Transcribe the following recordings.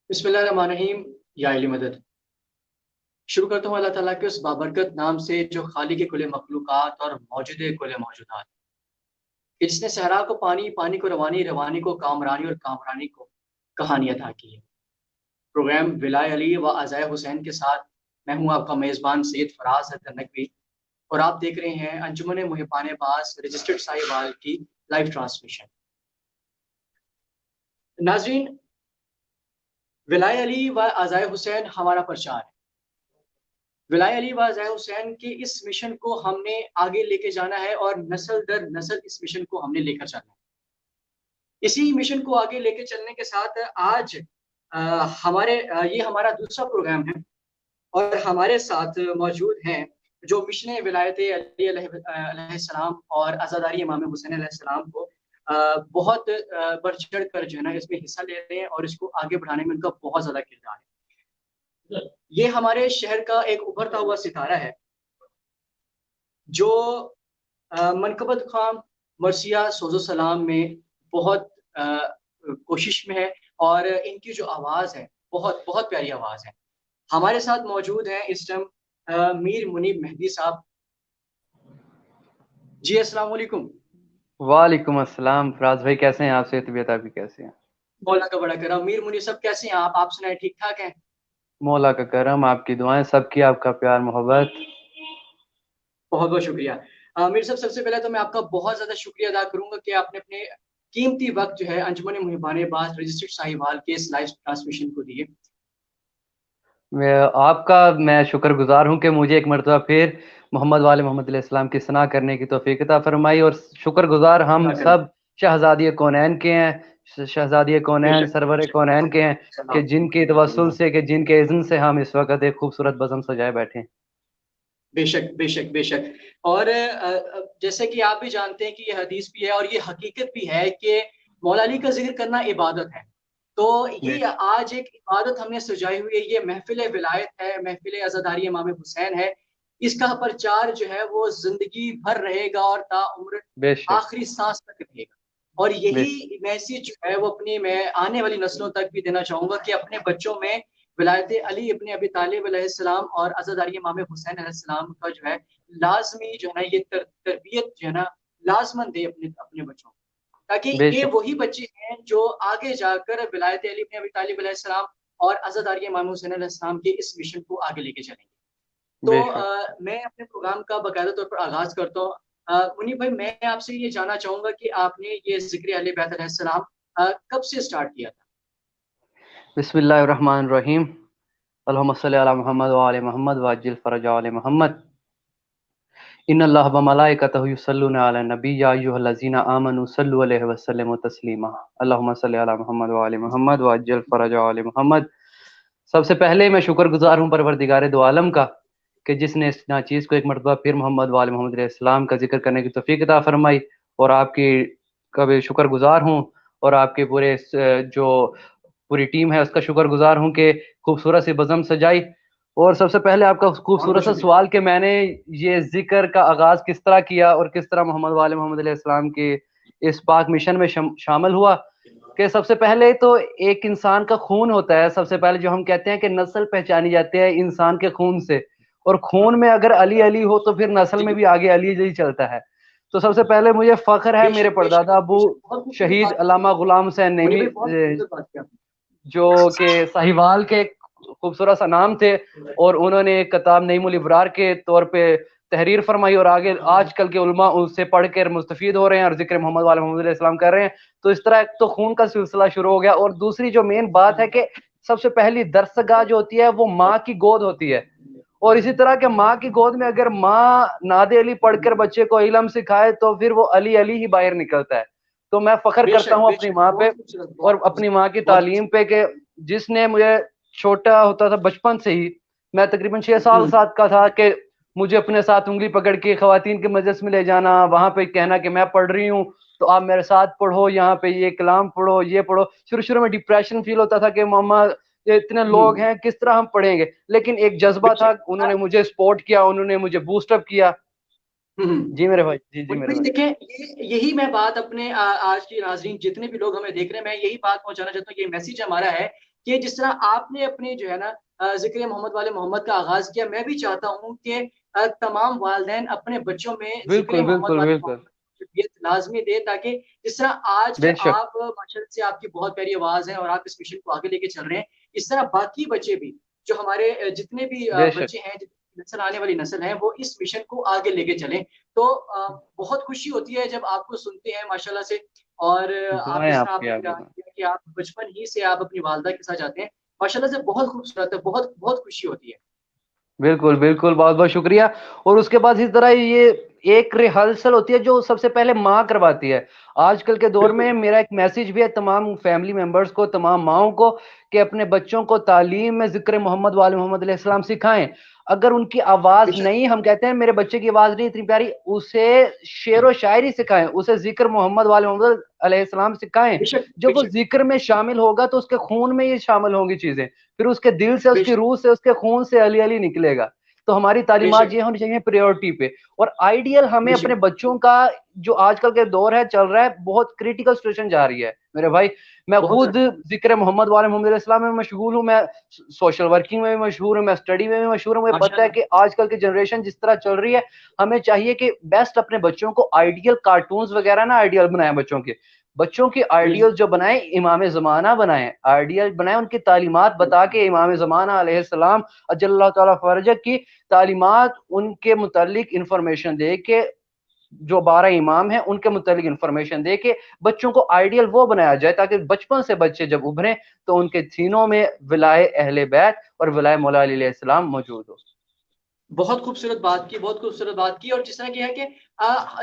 بسم اللہ الرحمن الرحیم. یا علی مدد. شروع کرتا ہوں اللہ تعالیٰ کے اس بابرکت نام سے جو خالق کے کل مخلوقات اور موجود کل موجودات، کہ جس نے صحرا کو پانی، پانی کو روانی، روانی کو کامرانی اور کامرانی کو کہانی عطا کی ہے. پروگرام ولائے علی و عزائے حسین کے ساتھ میں ہوں آپ کا میزبان سید فراز حیدر نقوی، اور آپ دیکھ رہے ہیں انجمن محبان باز رجسٹرڈ ساہیوال کی لائیو ٹرانسمیشن. ناظرین، ولائے علی و عزائے حسین ہمارا پرچار ہے. ولائے علی و ضیاء حسین کے اس مشن کو ہم نے آگے لے کے جانا ہے اور نسل در نسل اس مشن کو ہم نے لے کر چلنا ہے. اسی مشن کو آگے لے کے چلنے کے ساتھ آج یہ ہمارا دوسرا پروگرام ہے، اور ہمارے ساتھ موجود ہیں جو مشن ولایت علی علیہ السلام اور عزاداری امام حسین علیہ السلام کو بہت بڑھ چڑھ کر جو ہے نا اس میں حصہ لے رہے ہیں، اور اس کو آگے بڑھانے میں ان کا بہت زیادہ کردار ہے. یہ ہمارے شہر کا ایک ابھرتا ہوا ستارہ ہے جو منقبت خان مرثیہ سوز و سلام میں بہت کوشش میں ہے، اور ان کی جو آواز ہے بہت بہت پیاری آواز ہے. ہمارے ساتھ موجود ہیں اس ٹائم میر منیب مہدی صاحب. جی السلام علیکم. وعلیکم السلام. فراز بھائی کیسے ہیں آپ؟ سے طبیعت آپ کی کیسی ہے؟ مولا کا بڑا کرم. میر منیب صاحب کیسے ہیں آپ سنائیں، ٹھیک ٹھاک ہیں؟ مولا کا کرم، آپ کی دعائیں، سب کی آپ کا پیار محبت. بہت بہت شکریہ. میر صاحب، سب سے پہلے تو میں آپ کا بہت زیادہ شکریہ ادا کروں گا کہ آپ نے اپنے قیمتی وقت جو ہے انجمن محبان باز رجسٹرڈ ساہیوال کے اس لائیو ٹرانسمیشن کو دیے. آپ کا میں شکر گزار ہوں کہ مجھے ایک مرتبہ پھر محمد والے محمد علیہ السلام کی ثنا کرنے کی توفیق عطا فرمائی، اور شکر گزار ہم سب شہزادی کونین کے ہیں، شہزادی کونین سرور کونین کے ہیں، کہ جن کی توسل سے، کہ جن کے اذن سے ہم اس وقت ایک خوبصورت بزم سجائے بیٹھے ہیں. بے شک بے شک بے شک. اور جیسے کہ آپ بھی جانتے ہیں کہ یہ حدیث بھی ہے اور یہ حقیقت بھی ہے کہ مولا علی کا ذکر کرنا عبادت ہے. تو یہ آج ایک عبادت ہم نے سجائی ہوئی ہے. یہ محفل ولایت ہے، محفل عزاداری امام حسین ہے. اس کا پرچار جو ہے وہ زندگی بھر رہے گا اور تا عمر آخری سانس تک رہے گا. اور یہی میسج جو ہے وہ میں آنے والی نسلوں تک بھی دینا چاہوں گا کہ اپنے بچوں میں ولایت علی ابن ابی طالب علیہ السلام اور عزاداری امام حسین علیہ السلام کا جو ہے لازمی جو ہے نا یہ تربیت جو ہے نا لازمن دے اپنے بچوں کو، تاکہ یہ وہی بچے ہیں جو آگے جا کر ولایت علی ابن ابی طالب علیہ السلام اور عزاداری امام حسین علیہ السلام کے اس مشن کو آگے لے کے چلیں گے. تو میں اپنے پروگرام کا باقاعدہ طور پر آغاز کرتا ہوں. منیب بھائی، میں آپ سے یہ جاننا چاہوں گا کہ آپ نے یہ ذکر اہل بیت علیہ السلام کب سے سٹارٹ کیا تھا؟ بسم اللہ الرحمن الرحیم. اللہم صلی علی محمد وعلی محمد وعجل فرج علی محمد. ان اللہ وملائکتہ یصلون علی النبی یا ایھا الذین آمنوا صلوا علیہ وسلموا تسلیما. اللہم صلی علی محمد وعلی محمد وعجل فرج علی محمد. سب سے پہلے میں شکر گزار ہوں پروردگار دو عالم کا کہ جس نے اس ناچیز کو ایک مرتبہ پھر محمد وعلی محمد علیہ السلام کا ذکر کرنے کی توفیق عطا فرمائی، اور آپ کی کا بھی شکر گزار ہوں، اور آپ کے پورے جو پوری ٹیم ہے اس کا شکر گزار ہوں کہ خوبصورت سی بزم سجائی. اور سب سے پہلے آپ کا خوبصورت سا سوال کہ میں نے یہ ذکر کا آغاز کس طرح کیا اور کس طرح محمد والے محمد علیہ السلام کے اس پاک مشن میں شامل ہوا. کہ سب سے پہلے تو ایک انسان کا خون ہوتا ہے، سب سے پہلے جو ہم کہتے ہیں کہ نسل پہچانی جاتی ہے انسان کے خون سے، اور خون میں اگر علی علی ہو تو پھر نسل میں بھی آگے علی علی چلتا ہے. تو سب سے پہلے مجھے فخر ہے میرے پردادا ابو شہید علامہ غلام حسین نعیمی جو کہ ساہیوال کے خوبصورت سا نام تھے، اور انہوں نے کتاب نعیم الابرار کے طور پہ تحریر فرمائی، اور آگے آج کل کے علماء اس سے پڑھ کر مستفید ہو رہے ہیں اور ذکر محمد والے محمد علیہ السلام کر رہے ہیں. تو اس طرح ایک تو خون کا سلسلہ شروع ہو گیا. اور دوسری جو مین بات ہے کہ سب سے پہلی درسگاہ جو ہوتی ہے وہ ماں کی گود ہوتی ہے، اور اسی طرح کہ ماں کی گود میں اگر ماں ناد علی پڑھ کر بچے کو علم سکھائے تو پھر وہ علی علی ہی باہر نکلتا ہے. تو میں فخر کرتا ہوں اپنی ماں پہ اور اپنی ماں کی تعلیم پہ، کہ جس نے مجھے چھوٹا ہوتا تھا بچپن سے ہی، میں تقریباً 6 سال کا تھا، کہ مجھے اپنے ساتھ انگلی پکڑ کے خواتین کے مجلس میں لے جانا، وہاں پہ کہنا کہ میں پڑھ رہی ہوں تو آپ میرے ساتھ پڑھو، یہاں پہ یہ کلام پڑھو، یہ پڑھو. شروع میں ڈپریشن فیل ہوتا تھا کہ ماما یہ اتنے لوگ ہیں کس طرح ہم پڑھیں گے، لیکن ایک جذبہ تھا، انہوں نے مجھے سپورٹ کیا، انہوں نے مجھے بوسٹ اپ کیا. جی میرے بھائی. جی میرے بھائی. دیکھیں، یہی میں بات اپنے آج کی ناظرین جتنے بھی لوگ ہمیں دیکھ رہے ہیں، میں یہی بات پہنچانا چاہتا ہوں. یہ میسج ہمارا ہے کہ جس طرح آپ نے اپنے جو ہے نا ذکر محمد والے محمد کا آغاز کیا، میں بھی چاہتا ہوں کہ تمام والدین اپنے بچوں میں ذکر بالکل محمد بالکل والے بالکل، محمد کی تربیت لازمی دے، تاکہ جس طرح آج بے شک آپ ماشاءاللہ سے آپ کی بہت پیاری آواز ہے اور آپ اس مشن کو آگے لے کے چل رہے ہیں، اس طرح باقی بچے بھی جو ہمارے جتنے بھی بے شک، بچے ہیں، نسل آنے والی نسل ہے، وہ اس مشن کو آگے لے کے چلیں۔ تو بہت خوشی ہوتی ہے جب آپ کو سنتے ہیں ماشاءاللہ سے، اور آپ دعائیں جس طرح آپ آپ کی نے آگے بیان میں۔ کیا کہ آپ بچپن ہی سے آپ اپنی والدہ کے ساتھ جاتے ہیں، ماشاءاللہ سے بہت خوبصورت ہے، بہت بہت خوشی ہوتی ہے۔ بالکل بالکل، بہت بہت شکریہ۔ اور اس کے بعد اسی طرح یہ ایک ریہرسل ہوتی ہے جو سب سے پہلے ماں کرواتی ہے۔ آج کل کے دور میں بالکل میرا ایک میسج بھی ہے تمام فیملی ممبرز کو، تمام ماؤں کو، کہ اپنے بچوں کو تعلیم میں ذکر محمد وآل محمد علیہ السلام سکھائیں۔ اگر ان کی بے آواز شک نہیں، ہم کہتے ہیں میرے بچے کی آواز نہیں اتنی پیاری، اسے شعر و شاعری سکھائیں، اسے ذکر محمد وآل محمد علیہ السلام سکھائیں۔ بے شک بے جب وہ شک ذکر میں شامل ہوگا تو اس کے خون میں یہ شامل ہوں گی چیزیں، پھر اس کے دل سے، اس بے کی شک روح سے، اس کے خون سے علی علی نکلے گا۔ تو ہماری بے تعلیمات شک یہ ہونی چاہیے پریورٹی پہ۔ اور آئیڈیل ہمیں بے اپنے شک بچوں کا، جو آج کل کے دور ہے چل رہا ہے، بہت کریٹیکل سچویشن جا رہی ہے میرے بھائی۔ میں بہت خود زیادہ ذکر محمد والے محمد علیہ السلام میں مشغول ہوں، میں سوشل ورکنگ میں بھی مشہور ہوں، میں اسٹڈی میں بھی مشہور ہوں۔ مجھے ماشاء پتہ ہے اللہ۔ کہ آج کل کی جنریشن جس طرح چل رہی ہے، ہمیں چاہیے کہ بیسٹ اپنے بچوں کو آئیڈیل کارٹونز وغیرہ نا آئیڈیل بنائیں بچوں کے۔ بچوں کی بالکل آئیڈیل جو بنائیں، امام زمانہ بنائیں، آئیڈیل بنائیں، ان کی تعلیمات بتا کے امام زمانہ علیہ السلام اجل اللہ تعالیٰ فرجہ کی تعلیمات، ان کے متعلق انفارمیشن دے کے، جو 12 امام ہیں ان کے متعلق انفارمیشن دے کے بچوں کو آئیڈیل وہ بنایا جائے، تاکہ بچپن سے بچے جب ابھریں تو ان کے سینوں میں ولائے اہل بیت اور ولائے مولا علی علیہ السلام موجود ہو۔ بہت خوبصورت بات کی، بہت خوبصورت بات کی۔ اور جس طرح کہ ہے کہ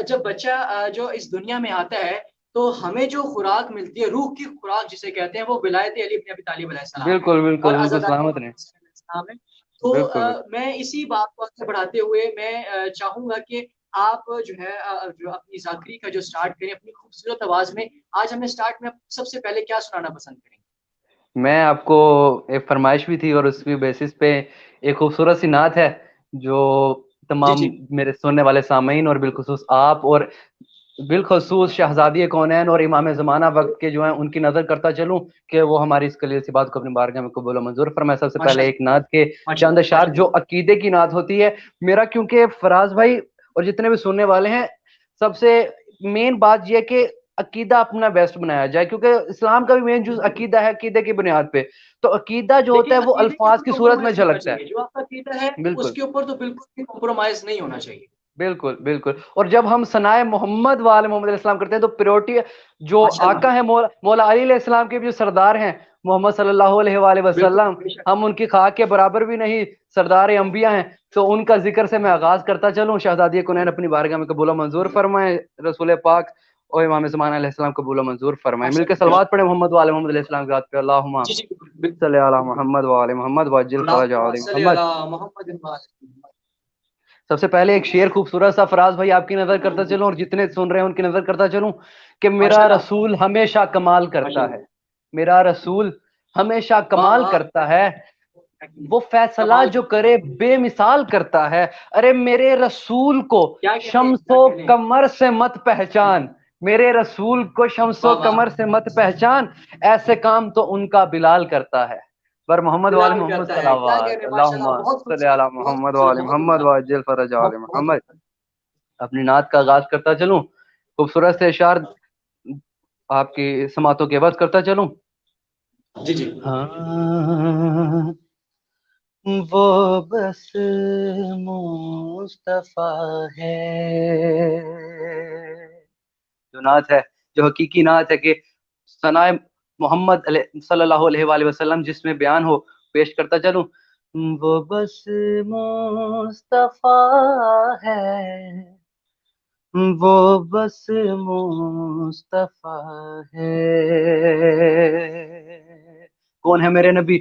جب بچہ جو اس دنیا میں آتا ہے تو ہمیں جو خوراک ملتی ہے، روح کی خوراک جسے کہتے ہیں، وہ ولایت علی بن ابی طالب علیہ السلام ہے بالکل بالکل اور بالکل، عزاداری سلامت محمد نے، صلی اللہ علیہ وسلم ہے۔ تو بالکل بالکل۔ میں اسی بات کو آگے بڑھاتے ہوئے میں چاہوں گا کہ آپ جو ہے جو اپنی ذاکری کا جو سٹارٹ کریں اپنی خوبصورت آواز میں، آج ہمیں سٹارٹ میں سب سے پہلے کیا سنانا پسند کریں گے؟ میں آپ کو ایک فرمائش بھی تھی اور اس کی بیسس پہ ایک خوبصورت سی نعت ہے جو جی تمام جی میرے سننے والے سامعین اور بالخصوص آپ اور بالخصوص شہزادی کونین اور امام زمانہ وقت کے جو ہیں ان کی نظر کرتا چلوں کہ وہ ہماری اس کلیل سی بات کو اپنی بارگاہ میں قبول و منظور فرمائے۔ سب سے ماشاء پہلے اللہ ایک نعت کے ماشاء چند اللہ اشعار ماشاء جو اللہ۔ عقیدے کی نعت ہوتی ہے میرا، کیونکہ فراز بھائی اور جتنے بھی سننے والے ہیں، سب سے مین بات یہ ہے کہ عقیدہ اپنا بیسٹ بنایا جائے، کیونکہ اسلام کا بھی مین جز عقیدہ ہے، عقیدے کی بنیاد پہ۔ تو عقیدہ جو ہوتا ہے لیکن وہ عقیدے کے الفاظ اوپر کی صورت میں کمپرومائز نہیں ہونا جھلکتا چاہیے، ہے۔ جو آپ کا عقیدہ ہے اس بالکل کے اوپر تو بالکل بھی کمپرومائز نہیں ہونا چاہیے۔ بالکل بالکل۔ اور جب ہم ثنائے محمد والے محمد علیہ السلام کرتے ہیں تو پیروٹی جو ماشاء اللہ آقا ہے، مولا علی علیہ السلام کے بھی جو سردار ہیں محمد صلی اللہ علیہ وآلہ بالکل وسلم، بے شک ہم ان کی خاک کے برابر بھی نہیں، سردار انبیاء ہیں۔ تو ان کا ذکر سے میں آغاز کرتا چلوں۔ شہزادی کنین اپنی بارگاہ میں قبول و منظور فرمائیں، رسول پاک اور امام زمان علیہ السلام قبول و منظور فرمائیں۔ مل ماشاء کے اللہ بے صلوات شک۔ پڑھیں محمد والے محمد علیہ السلام کی ذات پہ، اللہم جی جی بالکل بالکل صلی علی بالکل۔ محمد وآل محمد وعجل فرج اللہم آل صلی محمد۔ علی محمد وآل سب سے پہلے ایک شعر خوبصورت سا فراز بھائی آپ کی نظر کرتا چلوں اور جتنے سن رہے ہیں ان کی نظر کرتا چلوں کہ ماشاء میرا اللہ رسول ہمیشہ کمال ماشاء کرتا ہے، اللہ۔ میرا رسول ہمیشہ واہ کمال واہ، کرتا ہے، وہ فیصلہ کمال جو کرتا کرے ہے۔ بے مثال کرتا ہے۔ ارے میرے رسول کو کیا کہنے شمس کیا و کہنے۔ قمر سے مت پہچان، میرے رسول کو شمس و واہ واہ، قمر سے مت پہچان، ایسے کام تو ان کا بلال کرتا ہے۔ بر محمد وآل بلال محمد کرتا ہے، کیا صلوات، کہنے، ماشاء اللہم اللہ بہت صلی خوبصورت علی بہت محمد خوبصورت وآل بہت محمد خوبصورت وعجل فرج آل بہت بہت محمد۔ خوبصورت۔ اپنی نعت کا آغاز کرتا چلوں، خوبصورت سے اشعار آپ کی سماعتوں کے عوض کرتا چلوں۔ جی جی ہاں وہ بس مصطفیٰ ہے، جو نعت ہے، جو حقیقی نعت ہے کہ ثنائے محمد صلی اللہ علیہ وآلہ وسلم جس میں بیان ہو، پیش کرتا چلوں۔ وہ بس مصطفیٰ ہے، وہ بس مصطفیٰ ہے، کون ہے میرے نبی؟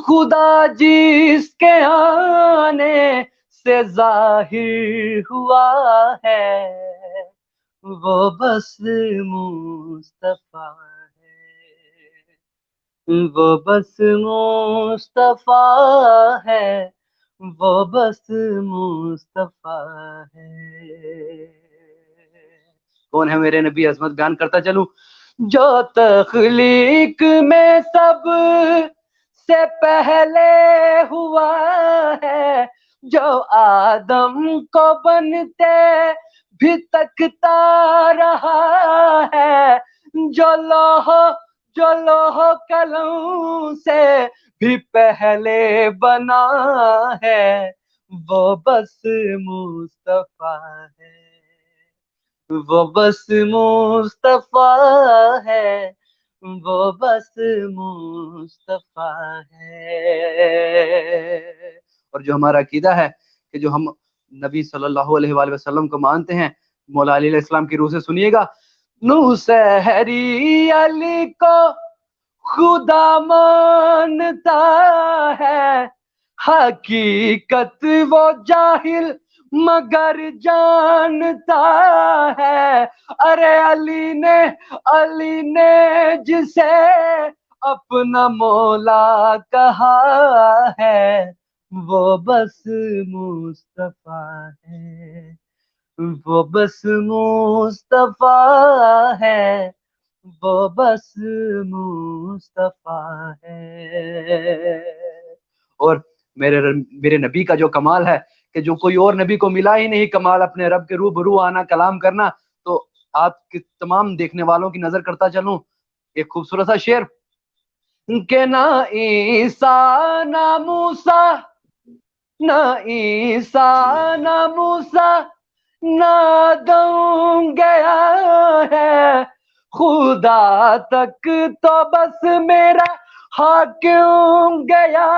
خدا جس کے آنے سے ظاہر ہوا ہے، وہ بس مصطفیٰ ہے، وہ بس مصطفیٰ ہے، وہ بس مصطفیٰ ہے۔ کون ہے میرے نبی؟ عظمت بیان کرتا چلوں۔ جو تخلیق میں سب سے پہلے ہوا ہے، جو آدم کو بنتے بھی تکتا رہا ہے، جو لوح قلم سے بھی پہلے بنا ہے، وہ بس مصطفیٰ ہے، وہ بس مصطفیٰ ہے، وہ بس مصطفیٰ ہے۔ اور جو ہمارا عقیدہ ہے کہ جو ہم نبی صلی اللہ علیہ وآلہ وسلم کو مانتے ہیں، مولا علی علیہ السلام کی روح سے سنیے گا، نوسہری علی کو خدا مانتا ہے، حقیقت وہ جاہل مگر جانتا ہے، ارے علی نے جسے اپنا مولا کہا ہے، وہ بس مصطفیٰ ہے، وہ بس مصطفیٰ ہے، وہ بس مصطفیٰ ہے۔ اور میرے نبی کا جو کمال ہے کہ جو کوئی اور نبی کو ملا ہی نہیں کمال، اپنے رب کے روبرو آنا، کلام کرنا، تو آپ کے تمام دیکھنے والوں کی نظر کرتا چلوں ایک خوبصورت سا شعر کہ نہ عیسیٰ نہ موسیٰ، نہ عیسیٰ نہ موسیٰ نہ آدم گیا ہے، خدا تک تو بس میرا حاکم گیا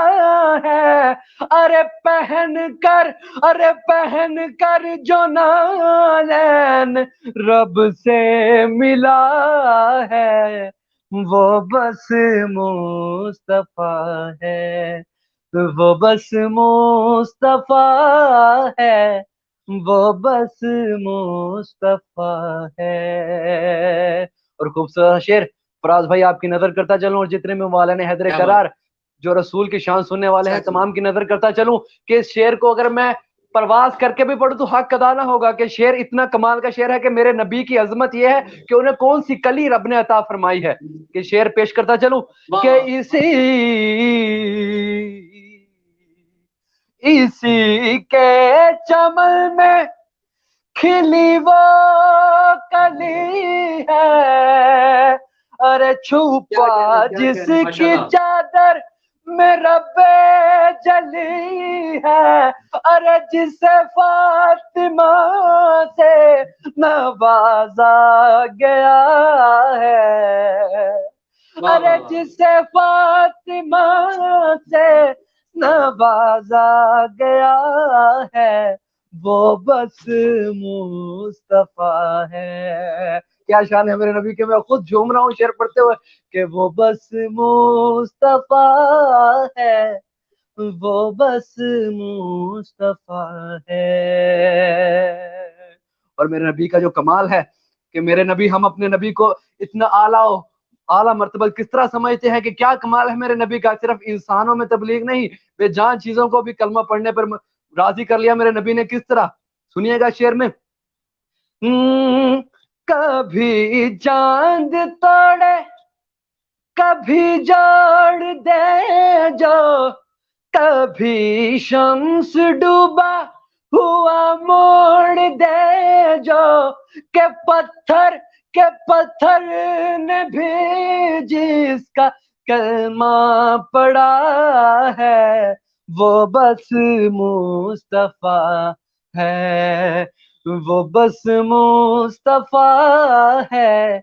ہے، ارے پہن کر جو نالین رب سے ملا ہے، وہ بس مصطفیٰ ہے، وہ بس مصطفیٰ ہے، وہ بس مصطفیٰ ہے۔ اور خوبصورت شعر فراز بھائی آپ کی نظر کرتا چلوں، اور جتنے میں مولانا حیدر کرار جو رسول کی شان سننے والے ہیں تمام کی نظر کرتا چلوں کہ اس شعر کو اگر میں پرواز کر کے بھی پڑھوں تو حق ادا نہ ہوگا کہ شعر اتنا کمال کا شعر ہے کہ میرے نبی کی عظمت یہ ہے کہ انہیں کون سی کلی رب نے عطا فرمائی ہے کہ شعر پیش کرتا چلوں کہ اسی کے چمن میں کھلی وہ کلی ہے، ارے چھپا جس کی چادر میں رب جلی ہے، ارے جسے فاطمہ سے نوازا گیا ہے، ارے جسے فاطمہ سے نوازا گیا ہے، وہ بس مصطفیٰ ہے۔ کیا شان ہے میرے نبی کے، میں خود جھوم رہا ہوں شعر پڑھتے ہوئے کہ وہ بس مصطفیٰ ہے، وہ بس مصطفیٰ ہے۔ اور میرے نبی کا جو کمال ہے کہ میرے نبی، ہم اپنے نبی کو اتنا اعلیٰ مرتبہ کس طرح سمجھتے ہیں کہ کیا کمال ہے میرے نبی کا، صرف انسانوں میں تبلیغ نہیں، بے جان چیزوں کو بھی کلمہ پڑھنے پر راضی کر لیا میرے نبی نے کس طرح، سنیے گا شعر میں، کبھی چاند توڑے کبھی جوڑ دے جو، کبھی شمس ڈوبا ہوا موڑ دے جو، کہ پتھر نے بھی جس کا کلمہ پڑا ہے، وہ بس مصطفیٰ ہے، وہ بس مصطفیٰ ہے،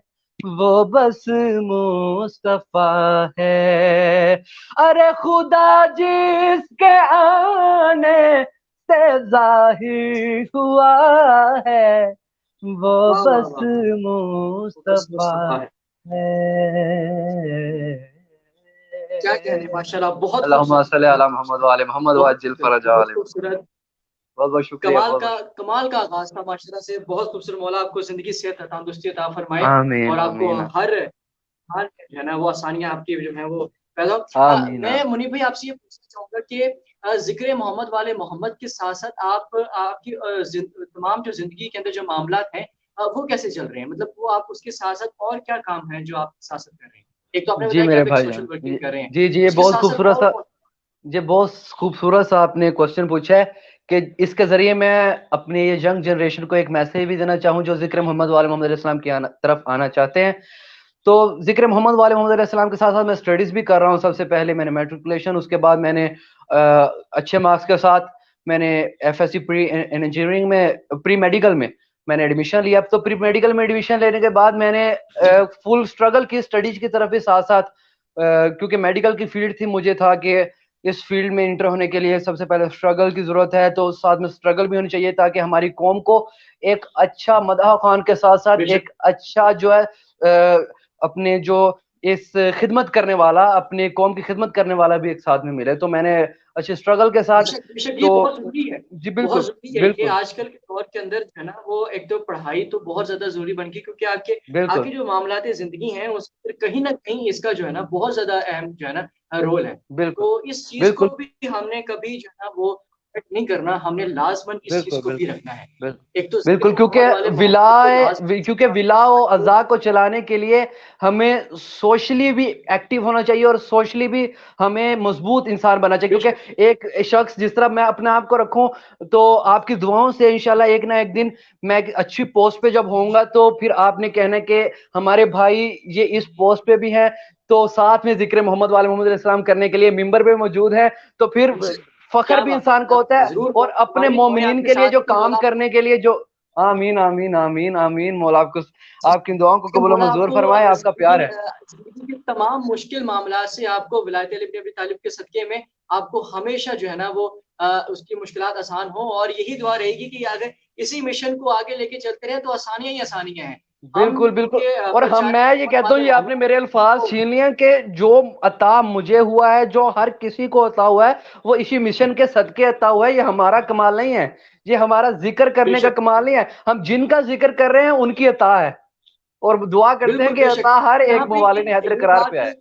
وہ بس مصطفیٰ ہے، ارے خدا جس کے آنے سے ظاہر ہوا ہے، وہ بس مصطفیٰ ہے۔ کیا کہنے، ماشاءاللہ، بہت اللہم صلی علی محمد وعلی محمد وعجل فرجہ علی خوبصورت، بہت بہت شکریہ، کمال کا آغاز تھا ماشاءاللہ سے، بہت خوبصورت۔ مولا آپ کو زندگی، صحت، تندرستی عطا فرمائے، اور آپ کو ہر جو ہے نا وہ آسانیاں آپ کی جو ہے وہ پیدا ہو۔ میں منیب بھائی آپ سے یہ پوچھنا چاہوں گا کہ ذکر محمد والے محمد کے ساتھ ساتھ آپ کی تمام جو زندگی کے اندر جو معاملات ہیں وہ کیسے چل رہے ہیں، مطلب وہ آپ اس کے ساتھ ساتھ اور کیا کام ہے جو آپ ساتھ ساتھ کر رہے ہیں؟ ایک تو آپ نے جی بتایا کہ میرے آپ ایک بھائی سوشل جان، ورکنگ کر رہے ہیں، جی جی، یہ اس کے بہت ساتھ ساتھ خوبصورت سا، اور یہ بہت خوبصورت سا آپ نے کوشچن پوچھا ہے کہ اس کے ذریعے میں اپنی یہ ینگ جنریشن کو ایک میسج بھی دینا چاہوں جو ذکر محمد والے محمد علیہ السلام کی طرف آنا چاہتے ہیں. تو ذکر محمد والے محمد علیہ السلام کے ساتھ ساتھ میں اسٹڈیز بھی کر رہا ہوں. سب سے پہلے میں نے میٹریکولیشن، اس کے بعد میں نے اچھے مارکس کے ساتھ میں نے F S C pre engineering میں پری میڈیکل میں نے ایڈمیشن لیا. تو پری میڈیکل میں ایڈمیشن لینے کے بعد میں نے فل اسٹرگل کی اسٹڈیز کی طرف بھی ساتھ ساتھ، کیونکہ میڈیکل کی فیلڈ تھی، مجھے تھا کہ اس فیلڈ میں انٹر ہونے کے لیے سب سے پہلے اسٹرگل کی ضرورت ہے. تو ساتھ میں اسٹرگل بھی ہونی چاہیے تاکہ ہماری قوم کو ایک اچھا مدح خوان کے ساتھ ساتھ بے شک ایک اچھا جو ہے اپنے جو اس خدمت کرنے والا، اپنے قوم کی خدمت کرنے والا بھی ایک ساتھ میں ملے. تو میں نے اچھے اسٹرگل کے بے ساتھ، شک بے شک، یہ تو بہت ضروری ہے، جی بالکل بہت ضروری ہے کہ بالکل آج کل کے دور کے اندر جو ہے نا وہ ایک تو پڑھائی تو بہت زیادہ ضروری بن گئی، کیونکہ آپ بالکل کے جو معاملات زندگی ہیں اس پر کہیں نہ کہیں اس کا جو ہے نا بہت زیادہ اہم جو ہے نا رول ہے. بالکل تو اس چیز بالکل کو بھی ہم نے کبھی جو ہے نا وہ نہیں کرنا، ہم نے لازماً اس چیز بالکل کو بھی بالکل رکھنا ہے. بالکل ایک تو ذکر بالکل محمد والے محمد کو لازماً کیونکہ ولا و ازا کو چلانے کے لیے ہمیں سوشلی بھی ایکٹیو ہونا چاہیے اور سوشلی بھی ہمیں مضبوط انسان بننا چاہیے. بے شک کیونکہ ایک شخص جس طرح میں اپنے آپ کو رکھوں تو آپ کی دعاؤں سے انشاءاللہ ایک نہ ایک دن میں ایک اچھی پوسٹ پہ جب ہوں گا تو پھر آپ نے کہنا کہ ہمارے بھائی یہ اس پوسٹ پہ بھی ہیں، تو ساتھ میں ذکر محمد والے محمد علیہ السلام کرنے کے لیے ممبر پہ موجود ہے. تو پھر بے شک. فخر کیا بھی بات انسان کو ہوتا ہے، ضرور اور اپنے ہماری مومنین آپ کے کے لیے ساتھ جو ہے کہ کام مولا کرنے کے لیے جو، آمین آمین آمین آمین، مولا آپ کی دعاؤں کو کہ قبول و مولا آپ منظور کو فرمائے. آپ کا پیار ہے. زندگی کے تمام مشکل معاملات سے آپ کو ولایت علی بن ابی طالب کے صدقے میں آپ کو ہمیشہ جو ہے نا وہ اس کی مشکلات آسان ہوں، اور یہی دعا رہے گی کہ اگر اسی مشن کو آگے لے کے چلتے رہے تو آسانیاں ہی آسانیاں ہیں. ہم بالکل بالکل. کیونکہ اور میں یہ محمد کہتا ہوں، والے یہ آپ نے محمد میرے الفاظ کو چھین لیے کہ جو عطا مجھے ہوا ہے، جو ہر کسی کو عطا ہوا ہے، وہ اسی مشن کے صدقے عطا ہوا ہے. یہ ہمارا کمال نہیں ہے، یہ ہمارا ذکر بے کرنے کا شک کمال نہیں ہے. ہم جن کا ذکر کر رہے ہیں ان کی عطا ہے، اور دعا کرتے ہیں بالکل کہ بے شک. عطا ہر یہاں ایک پہ موالے حیدر یہ قرار پہ بات آئے.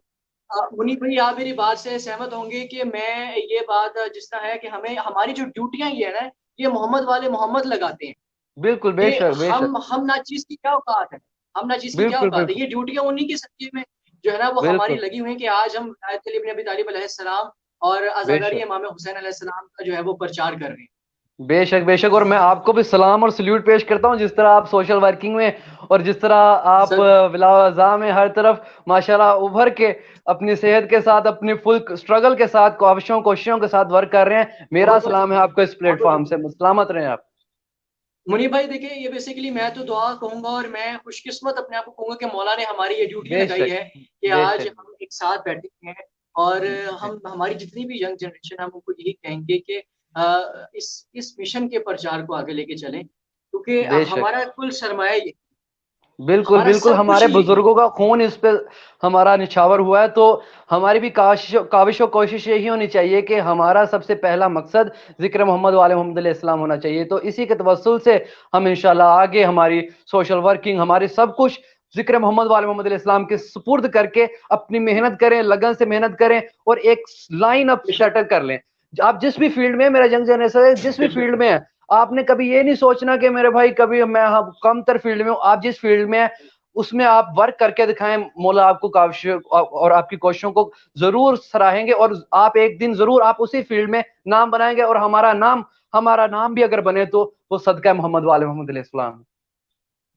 منی بھائی آپ میری بات سے سہمت ہوں گے کہ میں یہ بات جس طرح ہے کہ ہمیں ہماری جو ڈیوٹیاں یہ ہے نا یہ محمد والے محمد لگاتے ہیں بالکل بے کہ شک بے شک. ہم نہ چیز کی کیا اوقات ہے، ہم نہ چیز کی کیا بالکل اوقات ہے. بالکل یہ ڈیوٹیاں انہی کے صدقے میں جو ہے نا وہ ہماری بالکل لگی ہوئی ہیں کہ آج ہم ولایت علی بن ابی طالب علیہ السلام اور بے عزاداری شک امام حسین علیہ السلام کا جو ہے وہ پرچار کر رہے ہیں. بے شک بے شک. اور میں آپ کو بھی سلام اور سلیوٹ پیش کرتا ہوں، جس طرح آپ سوشل ورکنگ میں اور جس طرح آپ سر ولا اعضاء میں ہر طرف ماشاءاللہ ابھر کے اپنی صحت کے ساتھ، اپنی فل اسٹرگل کے ساتھ، کوششوں کے ساتھ ورک کر رہے ہیں. میرا بہت بہت سلام ہے شکریہ، آپ کو اس بہت پلیٹ بہت فارم سے. شکریہ سلامت رہیں آپ. منی بھائی. دیکھیں یہ بیسیکلی میں تو دعا کہوں گا اور میں خوش قسمت اپنے آپ کو کہوں گا کہ مولا نے ہماری یہ ڈیوٹی بے لگائی شک ہے کہ بے آج شک ہم ایک ساتھ بیٹھے ہیں، اور ہم ہماری جتنی بھی ینگ جنریشن ہم ان کو یہی کہیں گے کہ اس مشن کے پرچار کو آگے لے کے چلیں، کیونکہ بے شک. ہمارا کل سرمایہ یہ، بالکل ہمارا بالکل. سب کچھ ہمارے ہی یہی ہے. بزرگوں کا خون اس پہ ہمارا نچھاور ہوا ہے. تو ہماری بھی کاوش و کوشش یہی ہونی چاہیے کہ ہمارا سب سے پہلا مقصد ذکر محمد والے محمد علیہ السلام ہونا چاہیے. تو اسی کے توسل سے ہم انشاءاللہ آگے ہماری سوشل ورکنگ، ہماری سب کچھ ذکر محمد والے محمد علیہ السلام کے سپرد کر کے اپنی محنت کریں، لگن سے محنت کریں، اور ایک لائن اپ بے شک سیٹل کر لیں. آپ جس بھی فیلڈ میں، میرا ینگ جنریشن جس بھی بے شک فیلڈ میں ہے، آپ نے کبھی یہ نہیں سوچنا کہ میرے بھائی کبھی میں کم تر فیلڈ میں ہوں. آپ جس فیلڈ میں ہیں اس میں آپ ورک کر کے دکھائیں. مولا آپ کو کاوش اور آپ کی کوششوں کو ضرور سراہیں گے، اور آپ ایک دن ضرور آپ اسی فیلڈ میں نام بنائیں گے. اور ہمارا نام بھی اگر بنے تو وہ صدقہ محمد والے محمد علیہ السلام.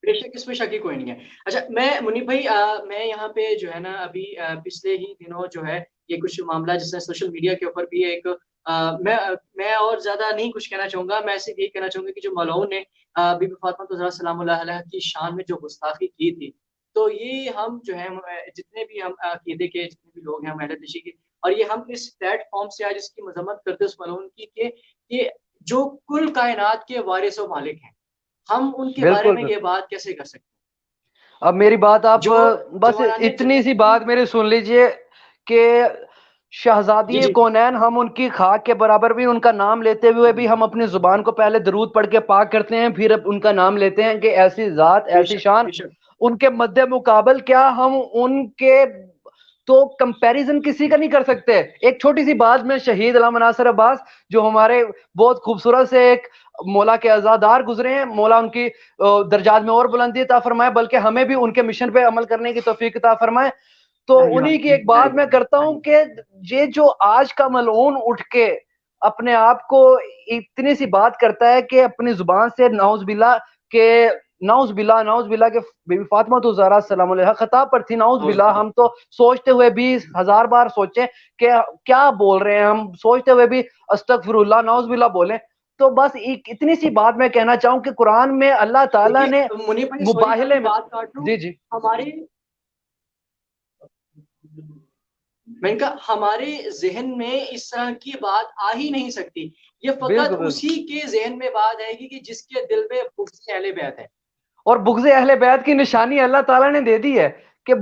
بے شک، اس میں شک ہی کوئی نہیں ہے. اچھا میں منیب بھائی میں یہاں پہ جو ہے نا ابھی پچھلے ہی دنوں جو ہے یہ کچھ معاملہ جس نے سوشل میڈیا کے اوپر بھی ایک میں اور زیادہ نہیں کچھ کہنا چاہوں گا. میں صرف یہی کہنا چاہوں گا کہ جو ملعون نے بی بی فاطمہ الزہرا سلام اللہ علیہ کی شان میں جو گستاخی کی تھی، تو یہ ہم جو ہے جتنے بھی ہم عقیدے کے جتنے بھی لوگ ہیں ہم اہل تشیع کے، اور یہ ہم اس پلیٹ فارم سے آج اس کی مذمت کرتے اس ملعون کی کہ یہ جو کل کائنات کے وارث و مالک ہیں، ہم ان کے بارے بالکل میں بالکل. یہ بات کیسے کر سکتے اب میری بات ہیں آپ جو بس جوانان اتنی سی جنت کی. بات میری سن لیجئے کہ جی شہزادی جی کونین، ہم ان کی خاک کے برابر بھی، ان کا نام لیتے ہوئے بھی ہم اپنی زبان کو پہلے درود پڑھ کے پاک کرتے ہیں، پھر ان کا نام لیتے ہیں کہ ایسی ذات، بے ایسی شک شان. بے شک ان کے مد مقابل کیا ہم ان کے تو کمپیریزن کسی کا نہیں کر سکتے. ایک چھوٹی سی بات میں، شہید علامہ ناصر عباس جو ہمارے بہت خوبصورت سے ایک مولا کے عزادار گزرے ہیں، مولا ان کی درجات میں اور بلندی عطا فرمائے، بلکہ ہمیں بھی ان کے مشن پہ عمل کرنے کی توفیق عطا فرمائے. تو انہی کی ایک بات میں کرتا ہوں کہ یہ جو آج کا ملعون اٹھ کے اپنے آپ کو اتنی سی بات کرتا ہے کہ اپنی زبان سے نعوذ باللہ کہ نعوذ باللہ کہ بی بی فاطمہ تو زہرا سلام علیہا خطاب پر تھی، نعوذ باللہ. ہم تو سوچتے ہوئے بھی 1000 بار سوچیں کہ کیا بول رہے ہیں، ہم سوچتے ہوئے بھی استغفر اللہ نعوذ باللہ بولیں. تو بس اتنی سی بات میں کہنا چاہوں کہ قرآن میں اللہ تعالیٰ نے منیب بھائی مباہلے میں بات کاٹ لوں. جی میں نے کہا ہمارے ذہن میں اس طرح کی بات آ ہی نہیں سکتی. یہ فقط بالکل اسی کے ذہن میں بات آئے گی کہ جس کے دل میں بغض اہل بیت ہے. اور بغض اہل بیت کی نشانی اللہ تعالیٰ نے دے دی ہے کہ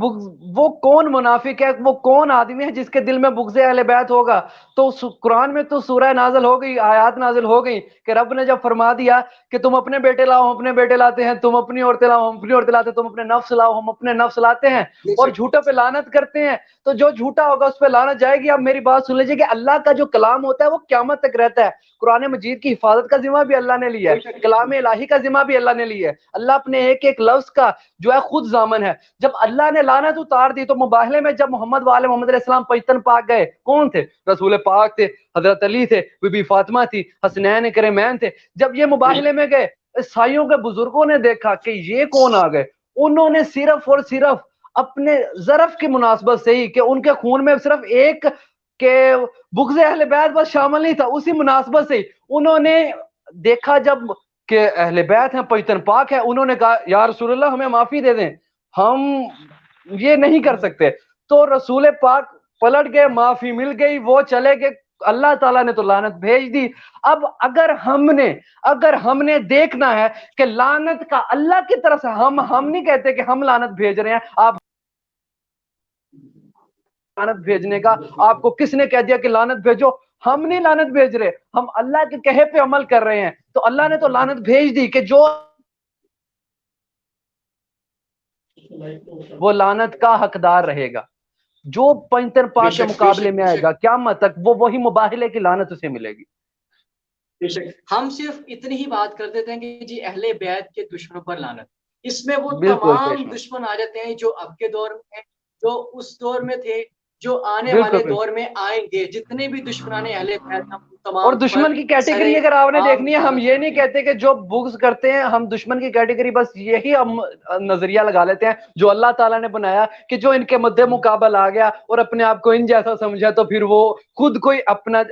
وہ کون منافق ہے، وہ کون آدمی ہے جس کے دل میں بغض اہل بیت ہوگا. تو قرآن میں تو سورہ نازل ہو گئی، آیات نازل ہو گئی کہ رب نے جب فرما دیا کہ تم اپنے بیٹے لاؤ ہم اپنے بیٹے لاتے ہیں، تم اپنی عورتیں لاؤ ہم اپنی عورتیں لاتے ہیں، تم اپنے نفس لاؤ ہم اپنے نفس لاتے ہیں، اور جھوٹوں پہ لعنت کرتے ہیں. تو جو جھوٹا ہوگا اس پہ لعنت جائے گی. اب میری بات سن لیجیے کہ اللہ کا جو کلام ہوتا ہے وہ قیامت تک رہتا ہے. قرآن مجید کی حفاظت کا ذمہ بھی اللہ نے لیا ہے، کلام الہی کا ذمہ بھی اللہ نے لیا ہے. اللہ اپنے ایک ایک لفظ کا جو ہے خود ضامن ہے. جب اللہ نے لعنت اتار دی تو مباہلے میں جب محمد والے محمد علیہ السلام پجتن پاک گئے، کون تھے؟ رسول پاک تھے، حضرت علی تھے، بی بی فاطمہ تھی، حسنین کرمین تھے. جب یہ مباہلے میں گئے عیسائیوں کے بزرگوں نے دیکھا کہ یہ کون آ گئے، انہوں نے صرف اور صرف اپنے ظرف کی مناسبت سے ہی کہ ان کے خون میں صرف ایک کہ بغض اہل بیت بس شامل نہیں تھا، اسی مناسبت سے ہی انہوں نے دیکھا جب کہ اہل بیت ہیں پجتن پاک ہے، انہوں نے کہا یا رسول اللہ ہمیں معافی دے دیں، ہم یہ نہیں کر سکتے. تو رسول پاک پلٹ گئے، معافی مل گئی، وہ چلے گئے. اللہ تعالیٰ نے تو لعنت بھیج دی. اب اگر ہم نے دیکھنا ہے کہ لعنت کا اللہ کی طرف سے، ہم نہیں کہتے کہ ہم لعنت بھیج رہے ہیں. آپ لعنت بھیجنے کا آپ کو کس نے کہہ دیا کہ لعنت بھیجو؟ ہم نہیں لعنت بھیج رہے، ہم اللہ کے کہے پہ عمل کر رہے ہیں. تو اللہ نے تو لعنت بھیج دی کہ جو وہ لعنت کا حقدار رہے گا، جو پنجتن پاک کے مقابلے میں آئے گا قیامت تک وہ وہی مباہلے کی لعنت اسے ملے گی. ہم صرف اتنی ہی بات کرتے تھے کہ جی اہل بیت کے دشمنوں پر لعنت. اس میں وہ تمام دشمن آ جاتے ہیں جو اب کے دور میں ہیں، جو اس دور میں تھے، جو آنے والے دور میں آئیں گے. جتنے بھی دشمنان اہل بیت ہم تمام اور دشمن کی کیٹیگری اگر آپ نے دیکھنی ہے، ہم یہ نہیں کہتے کہ جو بغض کرتے ہیں، ہم دشمن کی کیٹیگری بس یہی ہم نظریہ لگا لیتے ہیں جو اللہ تعالیٰ نے بنایا کہ جو ان کے مد مقابل آ گیا اور اپنے آپ کو ان جیسا سمجھا تو پھر وہ خود کوئی اپنا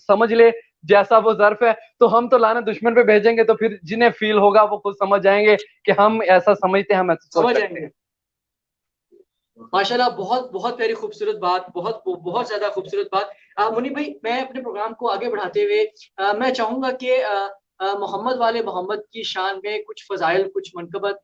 سمجھ لے جیسا وہ ظرف ہے. تو ہم تو لعنت دشمن پہ بھیجیں گے تو پھر جنہیں فیل ہوگا وہ خود سمجھ جائیں گے کہ ہم ایسا سمجھتے ہیں، ہم ایسا سوچ سکتے ہیں. ماشاءاللہ بہت بہت پیاری خوبصورت بات، بہت بہت زیادہ خوبصورت بات. منی بھائی میں اپنے پروگرام کو آگے بڑھاتے ہوئے میں چاہوں گا کہ محمد والے محمد کی شان میں کچھ فضائل، کچھ منقبت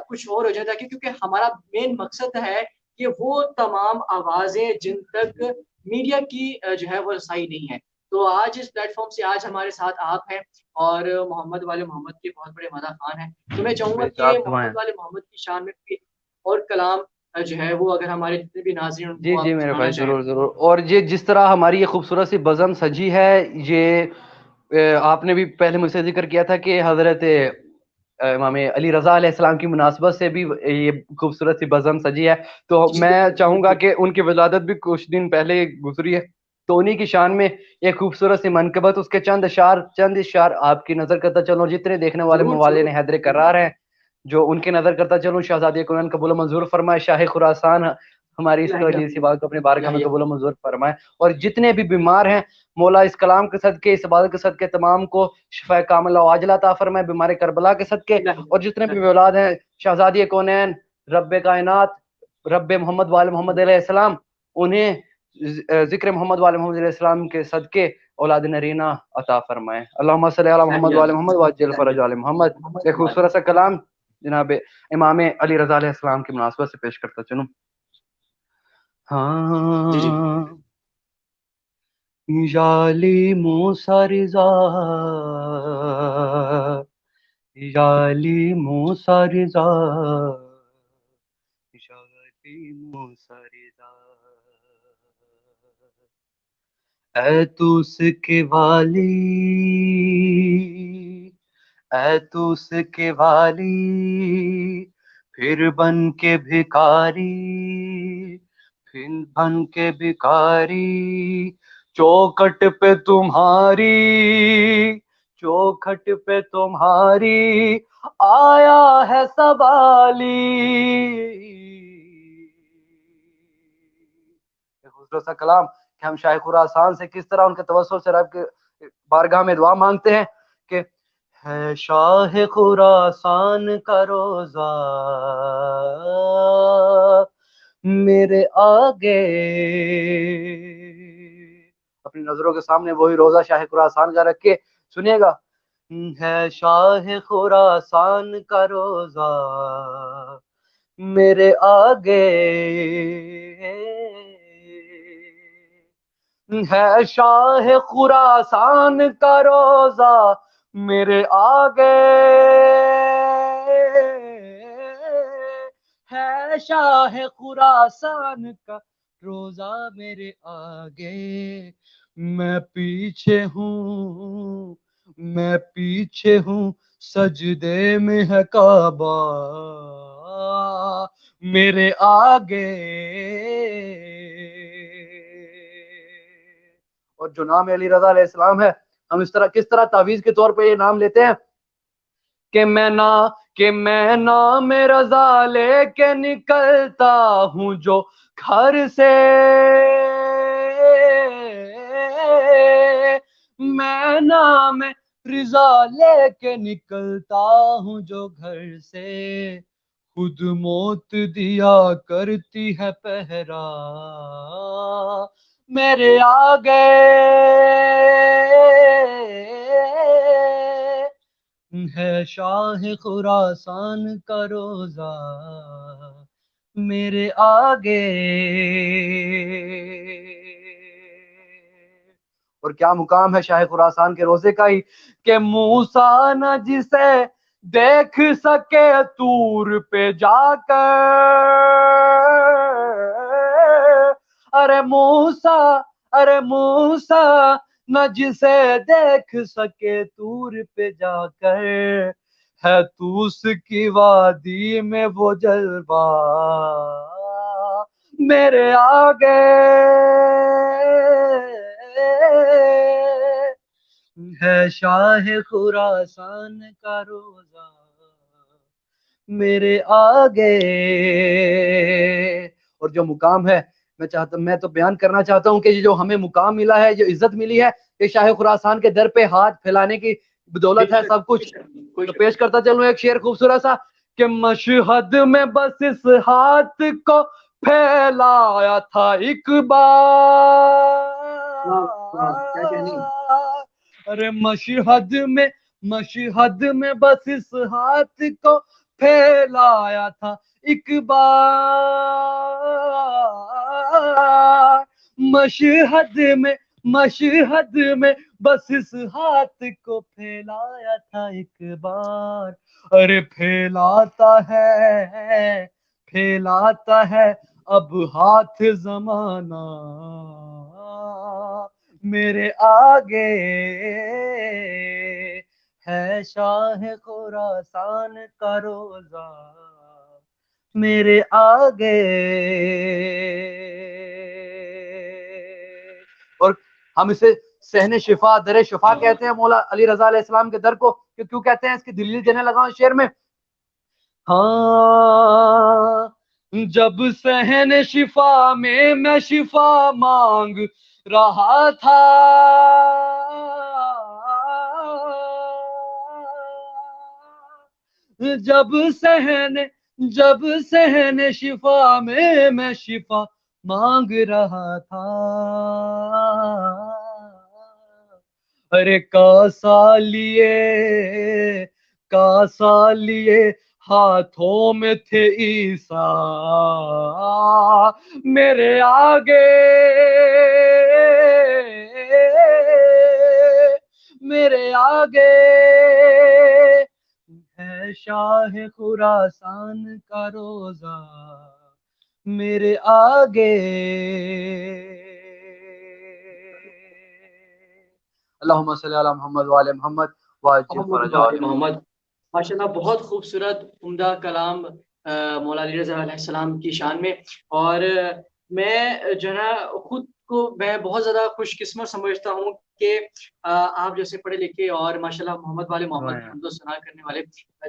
کچھ اور ہو جائے، تاکہ کیونکہ ہمارا مین مقصد ہے کہ وہ تمام آوازیں جن تک میڈیا کی جو ہے وہ رسائی نہیں ہے. تو آج اس پلیٹ فارم سے آج ہمارے ساتھ آپ ہیں اور محمد والے محمد کے بہت بڑے مداح خان ہیں. تو میں چاہوں گا کہ محمد والے محمد کی شان میں اور کلام جو ہے وہ اگر ہمارے جتنے بھی ناظرین جی میرے بھائی ضرور. اور یہ جس طرح ہماری یہ خوبصورت سی بزم سجی ہے، یہ آپ نے بھی پہلے مجھ سے ذکر کیا تھا کہ حضرت امام علی رضا علیہ السلام کی مناسبت سے بھی یہ خوبصورت سی بزم سجی ہے. تو میں چاہوں گا کہ ان کی ولادت بھی کچھ دن پہلے گزری ہے، تو انہی کی شان میں ایک خوبصورت سی منقبت، اس کے چند اشعار آپ کی نظر کرتا چلو. جتنے دیکھنے والے موالین حیدر کرار ہیں جو ان کی نظر کرتا چلوں، شہزادی کونین قبول و منظور فرمائے، شاہ خراسان ہماری اس سی بات کو اپنے بارگاہ میں قبول و منظور فرمائے. اور جتنے بھی بیمار ہیں مولا اس کلام کے صدقے، اس عبادت کے صدقے تمام کو شفا کاملہ و عاجلہ عطا فرمائے، بیمار کربلا کے صدقے. اور جتنے بھی اولاد ہیں شہزادی کونین، رب کائنات، رب محمد وال محمد علیہ السلام، انہیں ذکر محمد وال محمد علیہ السلام کے صدقے اولاد نرینہ عطا فرمائے. اللہم صلی علی محمد وال محمد وعجل فرج آل محمد. ایک خوبصورت سا کلام جناب امام علی رضا علیہ السلام کی مناسبت سے پیش کرتا چلوں. ہاں یالی موسیٰ رضا، یالی موسیٰ رضا، یالی موسیٰ رضا، اے توس کے والی، اے توس کے والی، پھر بن کے بھکاری، بن کے بھکاری چوکھٹ پہ تمہاری، چوکھٹ پہ تمہاری آیا ہے سوالی. خوبصورت سا کلام کہ ہم شاہ خراسان سے کس طرح ان کے توسل سے رب کے بارگاہ میں دعا مانگتے ہیں کہ ہے شاہ خراسان کا روزہ میرے آگے. اپنی نظروں کے سامنے وہی روزہ شاہ خراسان کا رکھ کے سنیے گا. ہے شاہ خراسان کا روزہ میرے آگے، ہے شاہ خراسان کا روزہ میرے آگے، ہے شاہ خراسان کا روزہ میرے آگے. میں پیچھے ہوں، میں پیچھے ہوں، سجدے میں ہے کعبہ میرے آگے. اور جو نام علی رضا علیہ السلام ہے، ہم اس طرح کس طرح تعویذ کے طور پہ یہ نام لیتے ہیں کہ میں نام رضا لے کے نکلتا ہوں جو گھر سے، میں نام رضا لے کے نکلتا ہوں جو گھر سے، خود موت دیا کرتی ہے پہرا میرے آگے، ہے شاہ خراسان کا روزہ میرے آگے. اور کیا مقام ہے شاہ خراسان کے روزے کا ہی کہ موسیٰ نہ جسے دیکھ سکے طور پہ جا کر، ارے موسیٰ نہ جسے دیکھ سکے طور پہ جا کر، ہے طوس کی وادی میں وہ جلوہ میرے آگے، ہے شاہ خراسان کا روزہ میرے آگے. اور جو مقام ہے میں تو بیان کرنا چاہتا ہوں کہ جو ہمیں مقام ملا ہے، جو عزت ملی ہے، یہ شاہ خراسان کے در پہ ہاتھ پھیلانے کی بدولت ہے سب کچھ. تو پیش کرتا چلوں ایک شعر خوبصورت سا کہ مشہد میں بس اس ہاتھ کو پھیلایا تھا ایک بار، ارے مشہد میں بس اس ہاتھ کو پھیلایا تھا ایک بار، مشہد میں بس اس ہاتھ کو پھیلایا تھا ایک بار. ارے پھیلاتا ہے اب ہاتھ زمانہ میرے آگے، ہے شاہ خراسان کا روزہ میرے آگے. اور ہم اسے صحن شفا، در شفا کہتے ہیں مولا علی رضا علیہ السلام کے در کو. کیوں کہتے ہیں؟ اس کی دلیل دینے لگا ہوں شعر میں. ہاں جب صحن شفا میں شفا مانگ رہا تھا، جب صحن شفا میں شفا مانگ رہا تھا، ارے کاسا لیے ہاتھوں میں تھے عیسیٰ میرے آگے، ہے شاہ خراسان کا روزہ میرے آگے. اللہم صلی علی محمد وعلی محمد وعجل فرجہ محمد. ماشاءاللہ بہت خوبصورت عمدہ کلام مولا علی رضا علیہ السلام کی شان میں. اور میں جو ہے نا خود کو میں بہت زیادہ خوش قسمت سمجھتا ہوں کہ آپ جیسے پڑھے لکھے اور ماشاءاللہ محمد والے محمد دعائیں حمد و ثنا کرنے والے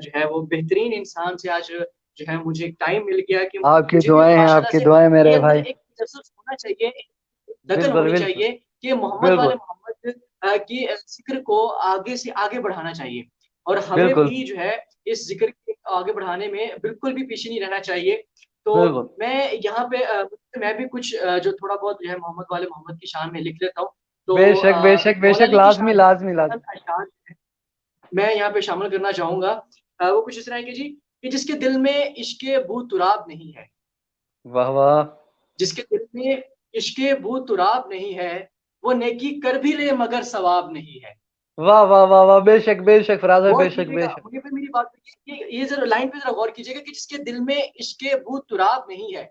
جو ہے وہ بہترین انسان سے آج جو ہے مجھے ٹائم مل گیا کہ آپ کی مجھے بھی دعائیں ہیں، آپ ماشاءاللہ کی سے دعائیں میرے میرے اندر بھائی. ایک تجسس ہونا چاہیے، لگن بالکل ہونی بالکل چاہیے کہ محمد والے بالکل محمد کی ذکر کو آگے سے آگے بڑھانا چاہیے، اور ہمیں بالکل بھی جو ہے اس ذکر کے آگے بڑھانے میں بالکل بھی پیچھے نہیں رہنا چاہیے. تو بالکل. میں یہاں پہ میں بھی کچھ جو تھوڑا بہت جو ہے محمد والے محمد کی شان میں لکھ لیتا ہوں. تو بے شک بے شک بے مولا شک، علی کی لازمی شان لازمی لازمی. اشعار میں یہاں پہ شامل کرنا چاہوں گا. وہ کچھ اس طرح ہے کہ جی کہ جس کے دل میں عشق بو تراب نہیں ہے، واہ واہ. جس کے دل میں عشق بو تراب نہیں ہے، وہ نیکی کر بھی لے مگر ثواب نہیں ہے. واہ واہ واہ واہ، بے شک بے شک فراز بھائی، غور بے شک کیجیے بے گا شک. مجھے پہ میری بات کہ یہ ذرا لائن پہ ذرا غور کیجیے گا کہ جس کے دل میں عشق بو تراب نہیں ہے،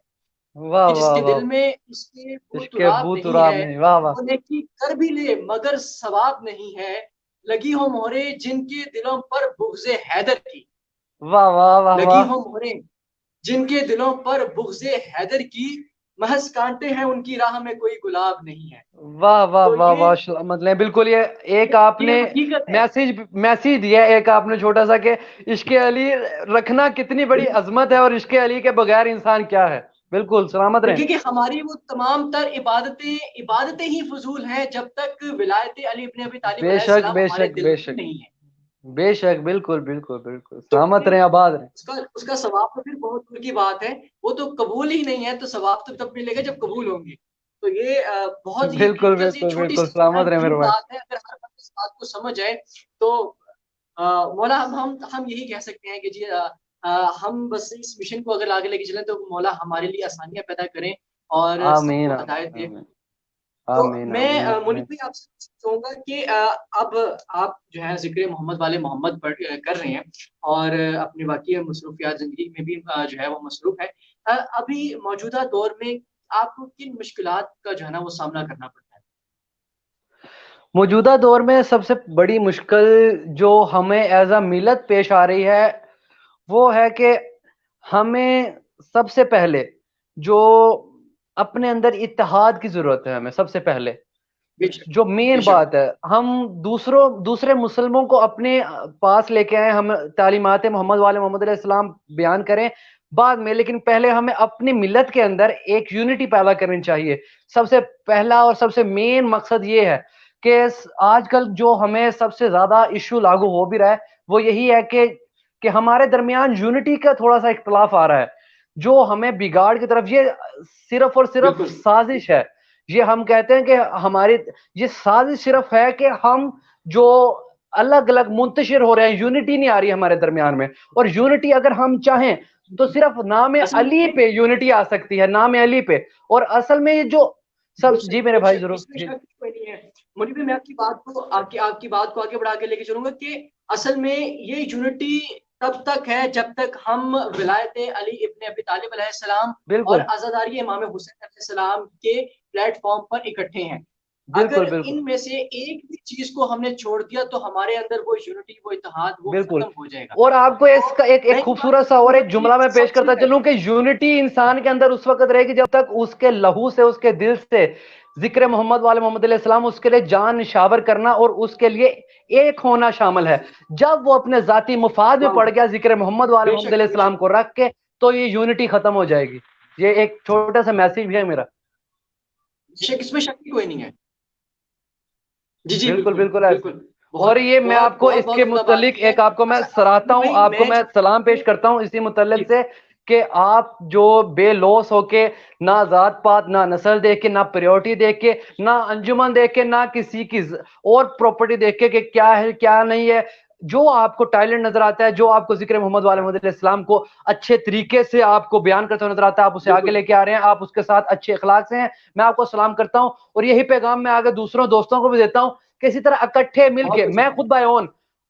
واہ کہ جس واہ کے واہ. دل میں عشق بو عشق تراب بو نہیں تراب ہے، نہیں، واہ واہ. وہ نیکی کر بھی لے مگر ثواب نہیں ہے. لگی ہو مہرے جن کے دلوں پر بغض حیدر کی، واہ واہ واہ لگی واہ. ہو مہرے جن کے دلوں پر بغض حیدر کی، محض کانٹے ہیں ان کی راہ میں کوئی گلاب نہیں ہے. واہ واہ تو واہ واہ، مطلب بالکل یہ ایک آپ یہ نے حقیقت ہے. میسج دیا ہے، ایک آپ نے چھوٹا سا کہ عشق علی رکھنا کتنی بڑی عظمت ہے، اور عشق علی کے بغیر انسان کیا ہے. بالکل سلامت رہیں. دیکھیے کہ ہماری وہ تمام تر عبادتیں ہی فضول ہیں جب تک ولایت علی ابن ابی طالب بے علیہ شک السلام بے ہمارے شک دل بے میں شک نہیں ہے. بے شک، بالکل بالکل بالکل تو سلامت پھر رہیں، آباد رہیں. اس کا ثواب تو پھر بہت دور کی بات ہے. وہ تو قبول ہی نہیں ہے تو ثواب تو تب ملے گا جب قبول ہوں گے. تو یہ بہت ہی بالکل کریٹیکل سی بالکل چھوٹی بالکل سی سلامت رہیں میرے دین بھائی. بات ہے. اگر ہر بندہ اس بات کو سمجھ جائے تو مولا ہم یہی کہہ سکتے ہیں کہ جی ہم بس اس مشن کو اگر آگے لے کے چلیں تو مولا ہمارے لیے آسانیاں پیدا کریں اور سب آمین کو آمین ہدایت دے. آمین تو آمین میں آمین منیر آمین. بھائی آپ سے چاہوں گا کہ اب آپ جو ہے ذکر محمد والے محمد کر رہے ہیں اور اپنی واقعی مصروفیات زندگی میں بھی جو ہے وہ مصروف ہے. ابھی موجودہ دور میں آپ کو کن مشکلات کا جو ہے نا وہ سامنا کرنا پڑتا ہے؟ موجودہ دور میں سب سے بڑی مشکل جو ہمیں ایز اے ملت پیش آ رہی ہے وہ ہے کہ ہمیں سب سے پہلے جو اپنے اندر اتحاد کی ضرورت ہے. ہمیں سب سے پہلے بے شک جو مین بے شک بات ہے، ہم دوسرے مسلموں کو اپنے پاس لے کے آئیں، ہم تعلیمات محمد والے محمد علیہ السلام بیان کریں بعد میں، لیکن پہلے ہمیں اپنی ملت کے اندر ایک یونٹی پیدا کرنی چاہیے. سب سے پہلا اور سب سے مین مقصد یہ ہے کہ آج کل جو ہمیں سب سے زیادہ ایشو لاگو ہو بھی رہا ہے وہ یہی ہے کہ ہمارے درمیان یونٹی کا تھوڑا سا اختلاف آ رہا ہے، جو ہمیں بگاڑ کی طرف، یہ صرف اور صرف بالکل سازش ہے. یہ ہم کہتے ہیں کہ ہماری یہ سازش صرف ہے کہ ہم جو الگ الگ منتشر ہو رہے ہیں، یونٹی نہیں آ رہی ہمارے درمیان میں. اور یونٹی اگر ہم چاہیں تو صرف نام اصل علی میں پہ یونٹی آ سکتی ہے، نام علی پہ. اور اصل میں یہ جو بے سب، جی شک میرے بے بھائی شک ضرور اس میں جی. شک کوئی نہیں ہے. منیر بھائی میں آپ کی بات کو آگے بڑھا کے لے کے چلوں گا کہ اصل میں یہ یونٹی تب تک ہے جب تک ہم ولایت علی ابن ابی طالب علیہ السلام اور بالکل عزاداری امام حسین علیہ السلام کے پلیٹ فارم پر اکٹھے ہیں. اگر بالکل بالکل ان میں سے ایک بھی چیز کو ہم نے چھوڑ دیا تو ہمارے اندر وہ یونٹی، وہ اتحاد وہ بالکل. ختم ہو جائے گا. اور آپ کو اس تو کا ایک میں یہ بات خوبصورت سا کہوں اور گا ایک کہ جملہ میں پیش سب سے کرتا چلوں پہلے کہ یونٹی انسان کے اندر اس وقت رہے گی جب تک اس کے لہو سے، اس کے دل سے ذکر محمد والے محمد علیہ السلام اس کے لیے جان نشاور کرنا اور اس کے لیے ایک ہونا شامل ہے. جب وہ اپنے ذاتی مفاد میں پڑ گیا ذکر محمد والے بے محمد شک علیہ بے السلام شک کو رکھ کے، تو یہ یونٹی ختم ہو جائے گی. یہ ایک چھوٹا سا میسج بھی ہے میرا. بے شک اس میں شک ہی کوئی نہیں ہے. جی جی بالکل بالکل بالکل ایسے. بالکل. اور بہت یہ میں بہت آپ کو بہت اس بہت کے عمدہ بات متعلق کی ہے. ایک آپ کو میں اچھا سراہتا ہوں، بھائی آپ کو میں میں سلام پیش کرتا ہوں اسی جی متعلق سے کہ آپ جو بے لوث ہو کے نہ ذات پات، نہ نسل دیکھ کے، نہ پریورٹی دیکھ کے، نہ انجمن دیکھ کے، نہ کسی کی اور پراپرٹی دیکھ کے کہ کیا ہے کیا نہیں ہے، جو آپ کو ٹیلنٹ نظر آتا ہے، جو آپ کو ذکر محمد والے محمد علیہ السلام کو اچھے طریقے سے آپ کو بیان کرتے ہوئے نظر آتا ہے، آپ اسے آگے بالکل لے کے آ رہے ہیں، آپ اس کے ساتھ اچھے اخلاق سے ہیں، میں آپ کو سلام کرتا ہوں. اور یہی پیغام میں آگے دوسروں دوستوں کو بھی دیتا ہوں کہ اسی طرح اکٹھے مل کے، بہت میں اچھا. خود بائی اون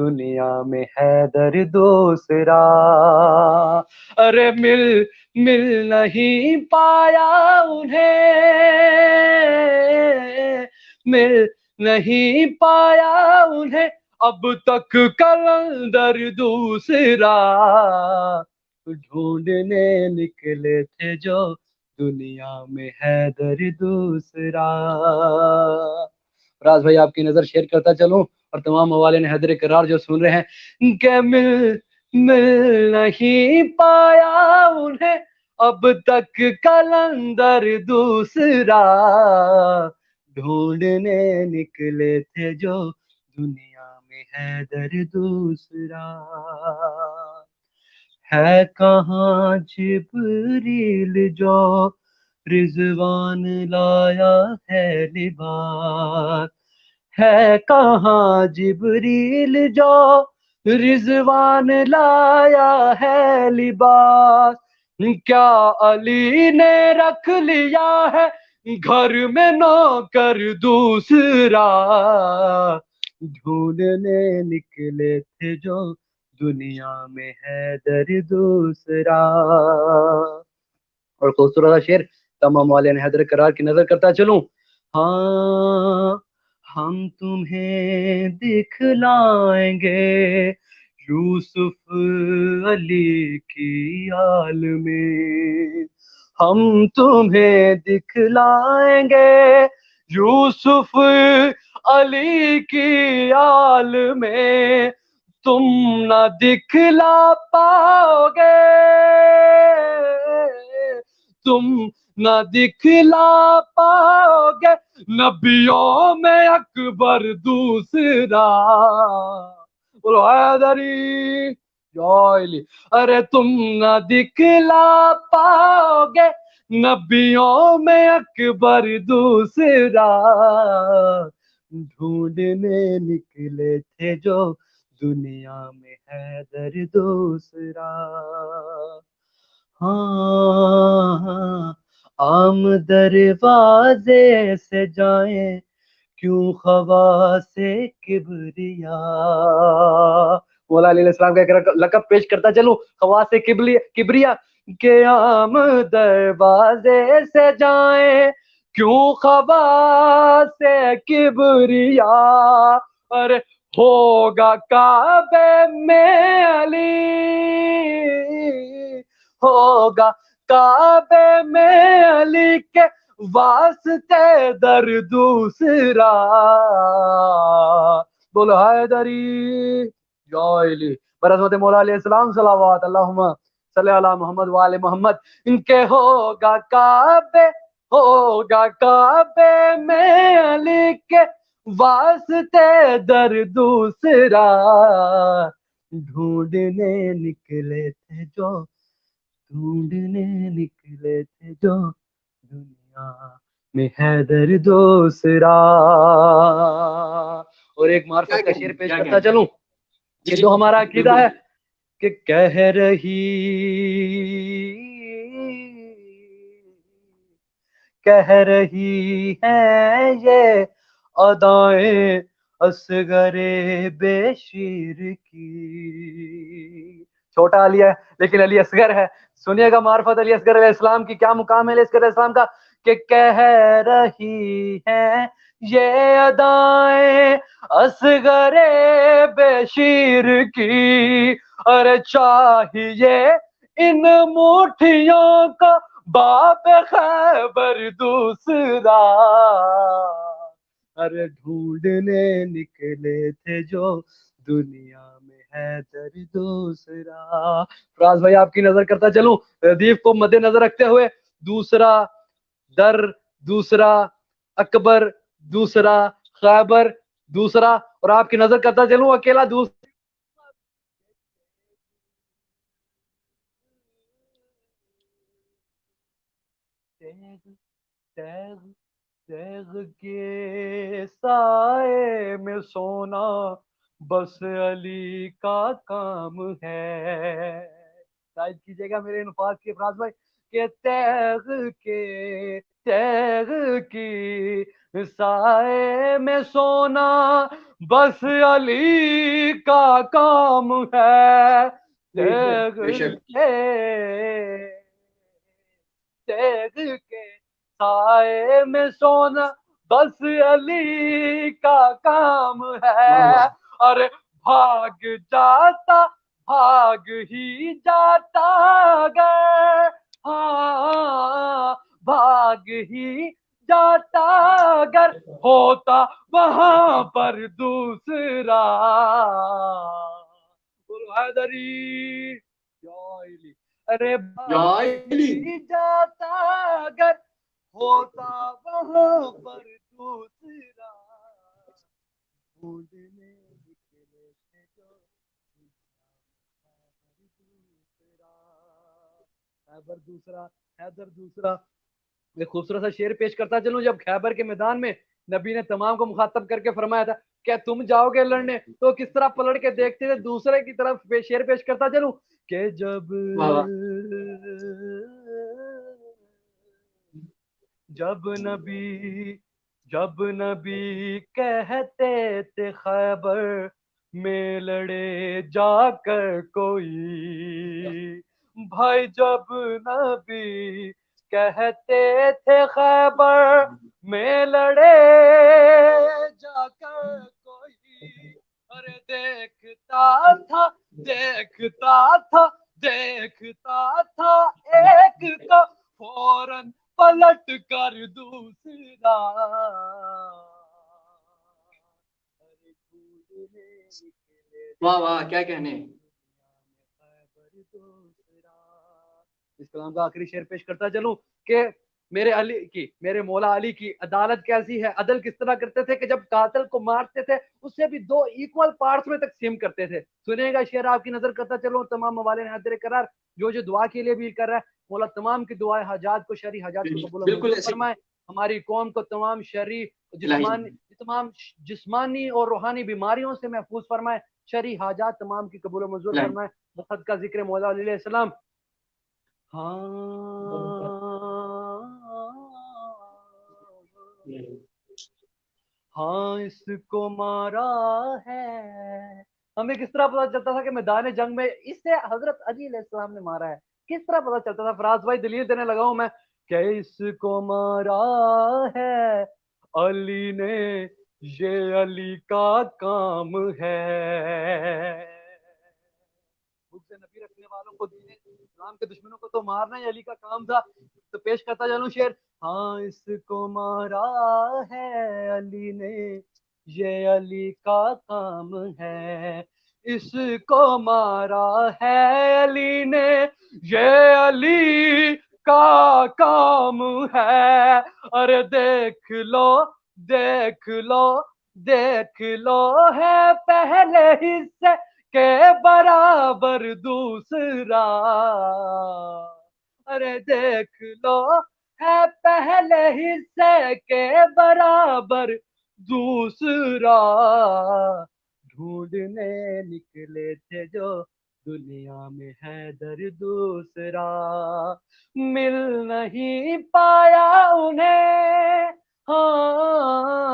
دنیا میں حیدر دوسرا. ارے مل نہیں پایا انہیں، مل نہیں پایا انہیں اب تک کلندر دوسرا. ڈھونڈنے نکلے تھے جو دنیا میں حیدر دوسرا. راز بھائی آپ کی نظر شیئر کرتا چلوں اور تمام موالین حیدر کرار جو سن رہے ہیں کہ مل نہیں پایا انہیں اب تک کلندر دوسرا. ڈھونڈنے نکلے تھے جو دنیا میں حیدر دوسرا. ہے کہاں جبریل جو رضوان لایا ہے لباس. ہے کہاں جبریل جو رضوان لایا ہے لباس. کیا علی نے رکھ لیا ہے گھر میں نوکر دوسرا. ڈھونڈنے نکلے تھے جو دنیا میں حیدر دوسرا. اور خوبصورت شعر تمام والے حیدر کرار کی نظر کرتا چلوں. ہاں ہم تمہیں دکھلائیں گے یوسف علی کی آل میں. ہم تمہیں دکھلائیں گے یوسف علی کی آل میں. تم نہ دکھلا پاؤ گے، تم نہ دکھلا پاؤ گے نبیوں میں اکبر دوسرا. بولو حیدری جوائلی. ارے تم نہ دکھلا پاؤ گے نبیوں میں اکبر دوسرا. ڈھونڈنے نکلے تھے جو دنیا میں حیدر دوسرا. ہاں عام دروازے سے جائیں کیوں خواص کبریا. مولا علیہ السلام کا ایک لقب پیش کرتا چلوں خواص کبریا کہ عام دروازے سے جائیں کیوں خواص کبریا. ارے ہوگا کعبے میں علی، ہوگا کعبے میں علی کے واسطے در دوسرا. بولو حیدری جوائلی. برحمت مولا علیہ السلام صلوات اللہم صلی علی محمد وآل محمد. ان کے ہوگا کعبے میں علی کے واسطے در دوسرا. ڈھونڈنے نکلے تھے جو دنیا میں حیدر دوسرا. اور ایک معرفت کا شعر پیش کرتا چلوں کہ جو ہمارا عقیدہ ہے کہ کہہ رہی ہے یہ ادائیں اصغر بے شیر کی. چھوٹا علی ہے لیکن علی اصغر ہے. سنیے گا معرفت علی اصغر علیہ السلام کی کیا مقام ہے علی اصغر علیہ السلام کا کہ کہہ رہی ہے یہ ادائیں اصغر بے شیر کی. ارے چاہیے ان مٹھیوں کو باب خیبر دوسرا. ارے ڈھونڈنے نکلے تھے جو دنیا میں حیدر دوسرا. فراز بھائی آپ کی نظر کرتا چلوں ردیف کو مد نظر رکھتے ہوئے دوسرا در دوسرا اکبر دوسرا خیبر دوسرا. اور آپ کی نظر کرتا چلوں اکیلا دوسرا. تیغ کے سائے میں سونا بس علی کا کام ہے. شاید کیجئے گا میرے انفاق کے فراز بھائی کہ تیغ کی سائے میں سونا بس علی کا کام ہے تیغ بے شک کے سائے میں سونا بس علی کا کام واہ ہے. واہ ارے بھاگ ہی جاتا گر ہاں بھاگ ہی جاتا گر ہوتا وہاں پر دوسرا. بولو حیدری یا علی. ارے یا بھاگ علی. ہی جاتا گر ہوتا وہاں پر دوسرا. ڈھونڈنے نکلے تھے جو خیبر دوسرا حیدر دوسرا. میں خوبصورت سا شعر پیش کرتا چلوں. جب خیبر کے میدان میں نبی نے تمام کو مخاطب کر کے فرمایا تھا کہ تم جاؤ گے لڑنے تو کس طرح پلٹ کے دیکھتے تھے دوسرے کی طرف شعر پیش کرتا چلوں کہ واہ واہ جب نبی کہتے تھے خیبر میں لڑے جا کر کوئی. بھائی جب نبی کہتے تھے خیبر میں لڑے جا کر کوئی. ارے دیکھتا تھا ایک کو فوراً پلٹ کر دوسرا. واہ واہ کیا کہنے. اس کلام کا آخری شعر پیش کرتا چلوں کہ میرے مولا علی کی عدالت کیسی ہے. عدل کس طرح کرتے تھے کہ جب قاتل کو مارتے تھے اسے بھی 2 ایکول پارٹس میں تقسیم کرتے تھے. سنیے گا شعر آپ کی نظر کرتا چلوں. تمام موالے حاضر قرار جو دعا کے لیے بھی کر رہا ہے. مولا تمام کی دعائیں حاجات کو شرعی حاجات کو قبول و بالکل منظور ایسے فرمائے. ہماری قوم کو تمام شرعی تمام جسمانی اور روحانی بیماریوں سے محفوظ فرمائے. شرعی حاجات تمام کی قبول و منظور فرمائے. بخت کا ذکر مولا علیہ السلام. ہاں اس کو مارا ہے. ہمیں کس طرح پتا چلتا تھا کہ میدان جنگ میں اسے حضرت علی علیہ السلام نے مارا ہے؟ کس طرح پتا چلتا تھا؟ فراز بھائی دلیل دینے لگا ہوں میں کہ اس کو مارا ہے علی نے یہ علی کا کام ہے. سے نبی رکھنے والوں کو دین اسلام کے دشمنوں کو تو مارنا ہی علی کا کام تھا. تو پیش کرتا چلوں شعر. ہاں اس کو مارا ہے علی نے یہ علی کا کام ہے. اس کو مارا ہے علی نے یہ علی کا کام ہے. ارے دیکھ لو ہے پہلے حصے کے برابر دوسرا. ارے دیکھ لو ہے پہلے حصے کے برابر دوسرا. ڈھونڈنے نکلے تھے جو دنیا میں حیدر دوسرا. مل نہیں پایا انہیں ہاں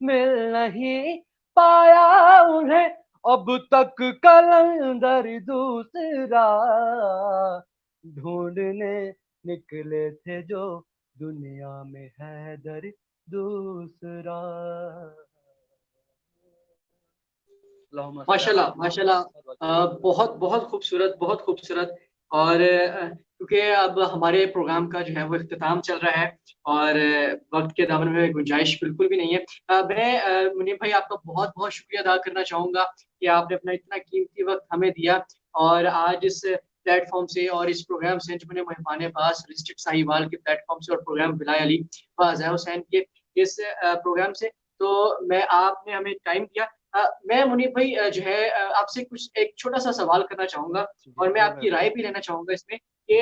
مل نہیں پایا انہیں اب تک کلندر دوسرا. ڈھونڈنے نکلے تھے جو دنیا میں حیدر دوسرا. ماشاء اللہ بہت بہت خوبصورت. اور کیونکہ اب ہمارے پروگرام کا جو ہے وہ اختتام چل رہا ہے اور وقت کے دامن میں گنجائش بالکل بھی نہیں ہے. میں منیب بھائی آپ کا بہت بہت شکریہ ادا کرنا چاہوں گا کہ آپ نے اپنا اتنا قیمتی وقت ہمیں دیا اور آج اس پلیٹ فارم سے اور اس پروگرام سے انجمن مہمان عباس ڈسٹرکٹ ساہیوال کے پلیٹ فارم سے اور پروگرام بلائے علی ضیاء حسین کے اس پروگرام سے تو میں آپ نے ہمیں ٹائم دیا. میں منیب بھائی جو ہے آپ سے کچھ ایک چھوٹا سا سوال کرنا چاہوں گا اور میں آپ کی رائے بھی لینا چاہوں گا اس میں کہ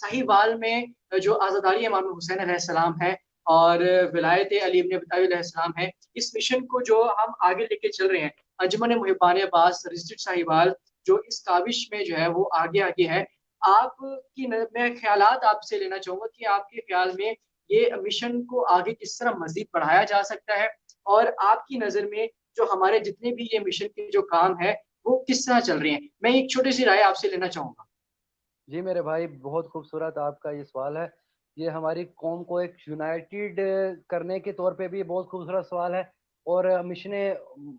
ساہیوال میں جو آزاداری امام حسین علیہ السلام ہے اور ولایت علی ابن ابی طالب علیہ السلام ہے اس مشن کو جو ہم آگے لے کے چل رہے ہیں انجمن محبان عباس ڈسٹرکٹ ساہیوال جو اس کاوش میں جو ہے وہ آگے ہے آپ کی میں خیالات آپ سے لینا چاہوں گا کہ آپ کے خیال میں یہ مشن کو آگے کس طرح مزید بڑھایا جا سکتا ہے، اور آپ کی نظر میں جو ہمارے جتنے بھی یہ مشن کے جو کام ہے وہ کس طرح چل رہے ہیں؟ میں ایک چھوٹی سی رائے آپ سے لینا چاہوں گا۔ جی میرے بھائی، بہت خوبصورت آپ کا یہ سوال ہے. یہ ہماری قوم کو ایک یونائٹیڈ کرنے کے طور پہ بھی بہت خوبصورت سوال ہے، اور مشن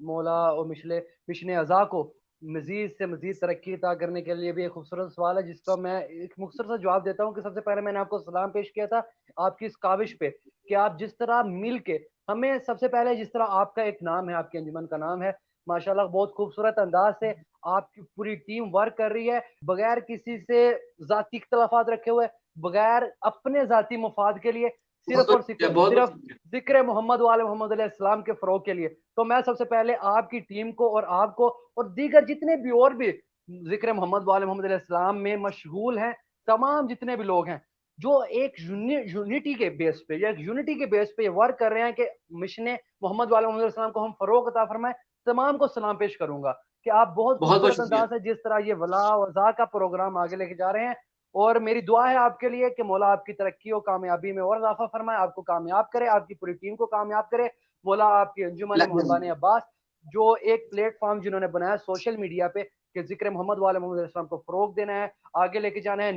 مولا اور مشن ازا کو مزید سے مزید ترقی عطا کرنے کے لیے بھی ایک خوبصورت سوال ہے، جس کا میں ایک مختصر سا جواب دیتا ہوں کہ سب سے پہلے میں نے آپ کو سلام پیش کیا تھا آپ کی اس کاوش پہ کہ آپ جس طرح مل کے ہمیں، سب سے پہلے جس طرح آپ کا ایک نام ہے، آپ کی انجمن کا نام ہے ماشاءاللہ، بہت خوبصورت انداز سے آپ کی پوری ٹیم ورک کر رہی ہے، بغیر کسی سے ذاتی اختلافات رکھے ہوئے، بغیر اپنے ذاتی مفاد کے لیے، بہت صرف اور بہت شکریہ، بہت بہت صرف شکریہ۔ ذکر محمد وآل محمد علیہ السلام کے فروغ کے لیے. تو میں سب سے پہلے آپ کی ٹیم کو اور آپ کو اور دیگر جتنے بھی اور بھی ذکر محمد وآل محمد علیہ السلام میں مشغول ہیں، تمام جتنے بھی لوگ ہیں جو ایک یونٹی کے بیس پہ یا ایک یونٹی کے بیس پہ یہ ورک کر رہے ہیں کہ مشن محمد وآل محمد علیہ السلام کو ہم فروغ عطا فرمائیں، تمام کو سلام پیش کروں گا کہ آپ بہت بہت بہت خوبصورت شکریہ۔ انداز ہے جس طرح یہ ولا وضا کا پروگرام آگے لے کے جا رہے ہیں. اور میری دعا ہے آپ کے لیے کہ مولا آپ کی ترقی و کامیابی میں اور اضافہ فرمائے، آپ کو کامیاب کرے، آپ کی پوری ٹیم کو کامیاب کرے. مولا آپ کی انجمن محبان عباس جو ایک پلیٹ فارم جنہوں نے بنایا سوشل میڈیا پہ کہ ذکر محمد وآل محمد علیہ السلام کو فروغ دینا ہے، آگے لے کے جانا ہے،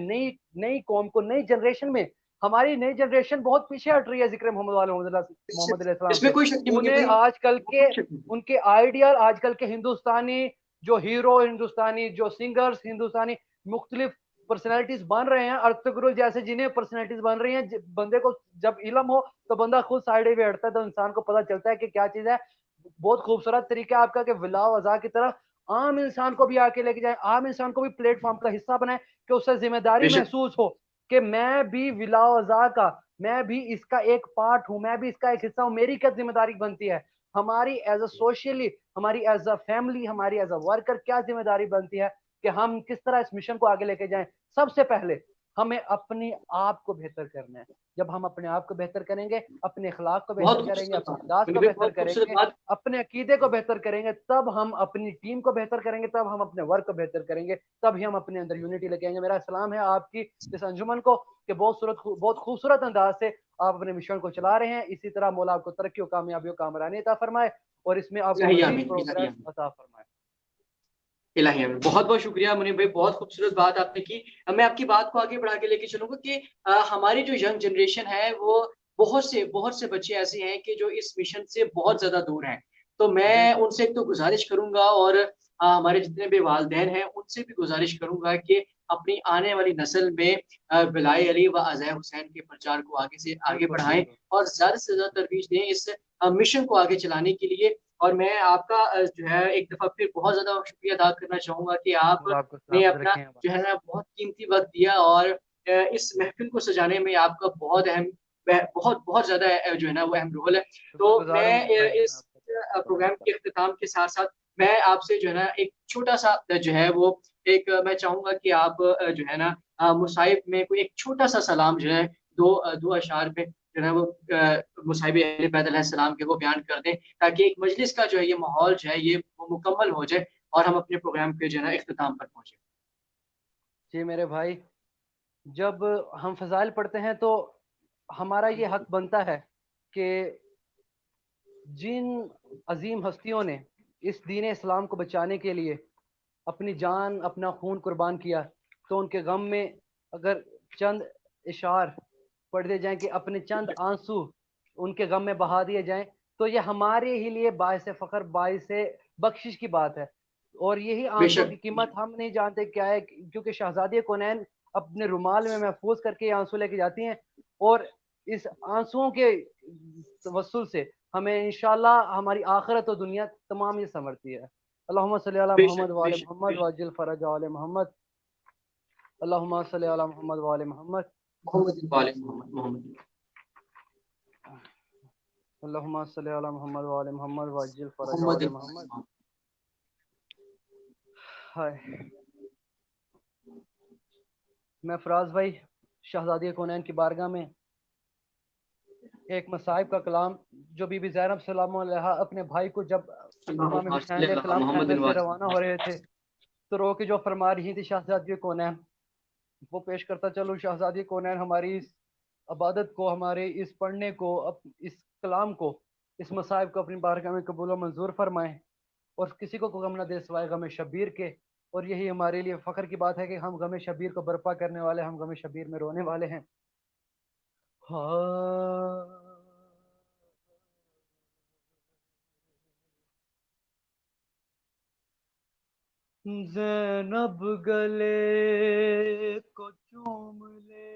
نئی قوم کو، نئی جنریشن میں. ہماری نئی جنریشن بہت پیچھے ہٹ رہی ہے ذکر محمد وآل محمد علیہ السلام اس میں سے. کوئی شک نہیں منیر انہیں بھائی، آج کل کے کوئی شک نہیں۔ ان کے آئیڈیال، آج کل کے ہندوستانی جو ہیرو، ہندوستانی جو سنگرز، ہندوستانی مختلف پرسنالٹیز بن رہے ہیں، ارطغرل جیسے جنہیں پرسنالٹیز بن رہی ہیں، بندے کو جب علم ہو تو بندہ خود سائڈ وے ہٹتا ہے تو انسان کو پتہ چلتا ہے کہ کیا چیز ہے. بہت خوبصورت طریقہ آپ کا کہ ولا وضا کی طرح عام انسان کو بھی آ کے لے کے جائیں، عام انسان کو بھی پلیٹ فارم کا حصہ بنائیں کہ اسے ذمہ داری بے شک، محسوس ہو کہ میں بھی ولا وضا کا، میں بھی اس کا ایک پارٹ ہوں، میں بھی اس کا ایک حصہ ہوں، میری کیا ذمہ داری بنتی ہے، ہماری ایز اے سوشلی، ہماری ایز اے فیملی، ہماری ایز اے ورکر کیا ذمہ داری بنتی ہے کہ ہم کس طرح اس مشن کو آگے لے کے جائیں. سب سے پہلے ہمیں اپنی آپ کو بہتر کرنا ہے. جب ہم اپنے آپ کو بہتر کریں گے، اپنے اخلاق کو بہت بہتر کریں گے، خوبصورت اپنے بات انداز منیر کو بھائی، بہتر بہت کریں خوبصورت گے، بات۔ اپنے عقیدے کو بہتر کریں گے، تب ہم اپنی ٹیم کو بہتر کریں گے، تب ہم اپنے ورک کو بہتر کریں گے، تب ہی ہم اپنے اندر یونٹی لے کے آئیں گے. میرا سلام ہے آپ کی اس انجمن کو کہ بہت خوبصورت انداز سے آپ اپنے مشن کو چلا رہے ہیں. اسی طرح مولا آپ کو ترقی و کامیابی و کامرانی عطا فرمائے اور اس میں آپ کو الہی مزید آمین، الہی پروگریس آمین، عطا فرمائے. الہی آمین۔ بہت بہت شکریہ منیر بھائی، بہت خوبصورت بات آپ نے کی۔ میں آپ کی بات کو آگے بڑھا کے لے کے چلوں گا کہ ہماری جو ینگ جنریشن ہے وہ بہت سے بچے ایسے ہیں کہ جو اس مشن سے بہت زیادہ دور ہیں، تو میں بے ان شک سے ایک تو گزارش کروں گا، اور ہمارے جتنے بھی والدین ہیں ان سے بھی گزارش کروں گا کہ اپنی آنے والی نسل میں بلائی علی و عزیز حسین کے پرچار کو آگے سے آگے بالکل بڑھائیں، بالکل. اور زیادہ سے زیادہ ترویج دیں اس مشن کو آگے چلانے کے لیے. اور میں آپ کا جو ہے ایک دفعہ پھر بہت زیادہ شکریہ ادا کرنا چاہوں گا کہ آپ اللہ آپ کو نے سلامت اپنا رکھیں. جو ہے نا بہت قیمتی وقت دیا، اور اس محفل کو سجانے میں آپ کا بہت اہم، بہت زیادہ جو ہے نا وہ اہم رول ہے. شکر تو گزار میں ہوں میرے بھائی، میں اس آپ کا پروگرام سلامت کے رکھوں. اختتام کے ساتھ ساتھ میں آپ سے جو ہے نا ایک چھوٹا سا جو ہے وہ ایک میں چاہوں گا کہ آپ جو ہے نا مصاحب میں کوئی ایک چھوٹا سا سلام جو ہے دو اشعار میں جو ہے وہ مصاحب اہل بیت علیہ السلام کے وہ بیان کر دیں، تاکہ ایک مجلس کا جو ہے یہ ماحول جو ہے یہ مکمل ہو جائے اور ہم اپنے پروگرام کے جو ہے نا اختتام پر پہنچے۔ جی میرے بھائی، جب ہم فضائل پڑھتے ہیں تو ہمارا یہ حق بنتا ہے کہ جن عظیم ہستیوں نے اس دین اسلام کو بچانے کے لیے اپنی جان، اپنا خون قربان کیا، تو ان کے غم میں اگر چند اشعار پڑھ دیے جائیں کہ اپنے چند آنسو ان کے غم میں بہا دیے جائیں، تو یہ ہمارے ہی لیے باعث فخر، باعث بخشش کی بات ہے. اور یہی بے آنسو شک، کی قیمت ہم نہیں جانتے کیا ہے، کیونکہ شہزادی کونین اپنے رومال میں محفوظ کر کے یہ آنسو لے کے جاتی ہیں، اور اس آنسوؤں کے توسل سے ہمیں انشاءاللہ ہماری آخرت و دنیا تمام یہ سنورتی ہے. اللہم صلی علی بے محمد شک، بے وعلی شک، محمد بے شک۔ وعجل فرج علی محمد. اللہم صلی علی محمد وعلی محمد. محمد وعلى محمد، محمد۔ اللہم صلی علی محمد وعلی محمد وعجل فرج محمد علی محمد. ہائے، میں فراز بھائی شہزادی کونین کی بارگاہ میں ایک مصائب کا کلام جو بی بی زینب سلام علیہا اپنے بھائی کو جب امام اللهم حسین صل علیہ على السلام محمد خیبر سے وعلى روانہ ہو رہے تھے تو رو کے جو فرما رہی تھی شہزادی کونین، وہ پیش کرتا چلوں. شہزادی کونین ہماری عبادت کو، ہمارے اس پڑھنے کو، اس کلام کو، اس مصائب کو اپنی بارگاہ میں قبول و منظور فرمائیں، اور کسی کو غم نہ دے سوائے غم شبیر کے۔ اور یہی ہمارے لیے فخر کی بات ہے کہ ہم غم شبیر کو برپا کرنے والے، ہم غم شبیر میں رونے والے ہیں۔ زینب گلے کو چوم لے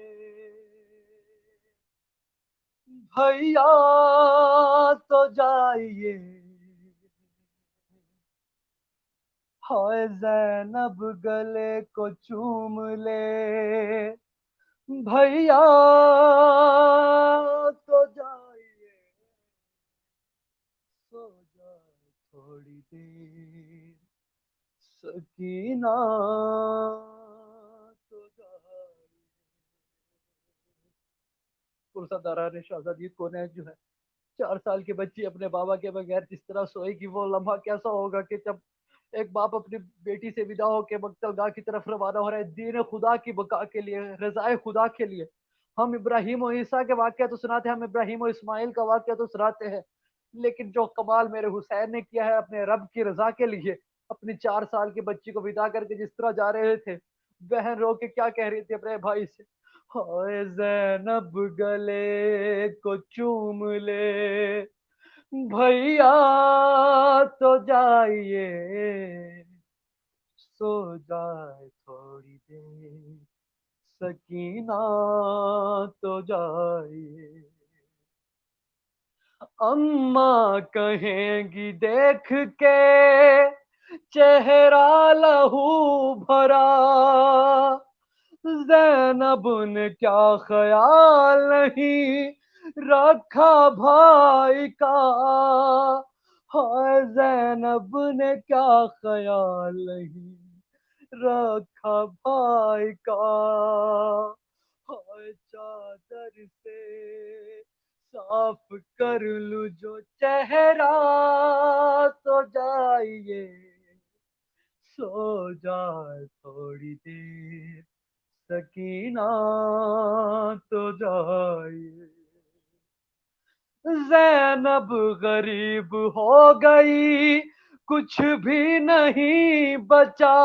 بھیا تو جائیے، ہائے زینب گلے کو چوم لے بھیا تو جائیے، سو جائے تھوڑی دیر سکینہ تو جائے۔ پرسہ داران شہزادی کونین جو ہے، 4 سال کی بچی اپنے بابا کے بغیر جس طرح سوئے گی، وہ لمحہ کیسا ہوگا کہ جب ایک باپ اپنی بیٹی سے ودا ہو کے مقتل گاہ کی طرف روانہ ہو رہا ہے، دین خدا کی بقا کے لیے، رضائے خدا کے لیے۔ ہم ابراہیم و عیسیٰ کے واقعہ تو سناتے ہیں، ہم ابراہیم و اسماعیل کا واقعہ تو سناتے ہیں، لیکن جو کمال میرے حسین نے کیا ہے اپنے رب کی رضا کے لیے، اپنی 4 سال کی بچی کو ودا کر کے جس طرح جا رہے تھے، بہن رو کے کیا کہہ رہی تھی اپنے بھائی سے، ہائے زینب گلے کو چوم لے بھیا تو جائیے، سو جائے تھوڑی دیر سکینہ تو جائیے۔ اماں کہیں گی دیکھ کے چہرہ لہو بھرا، زینب نے کیا خیال نہیں رکھا بھائی کا، ہائے زینب نے کیا خیال نہیں رکھا بھائی کا، ہائے چادر سے صاف کر لوں جو چہرہ تو جائیے، سو جائے تھوڑی دیر سکینہ تو جائیے۔ زینب غریب ہو گئی، کچھ بھی نہیں بچا،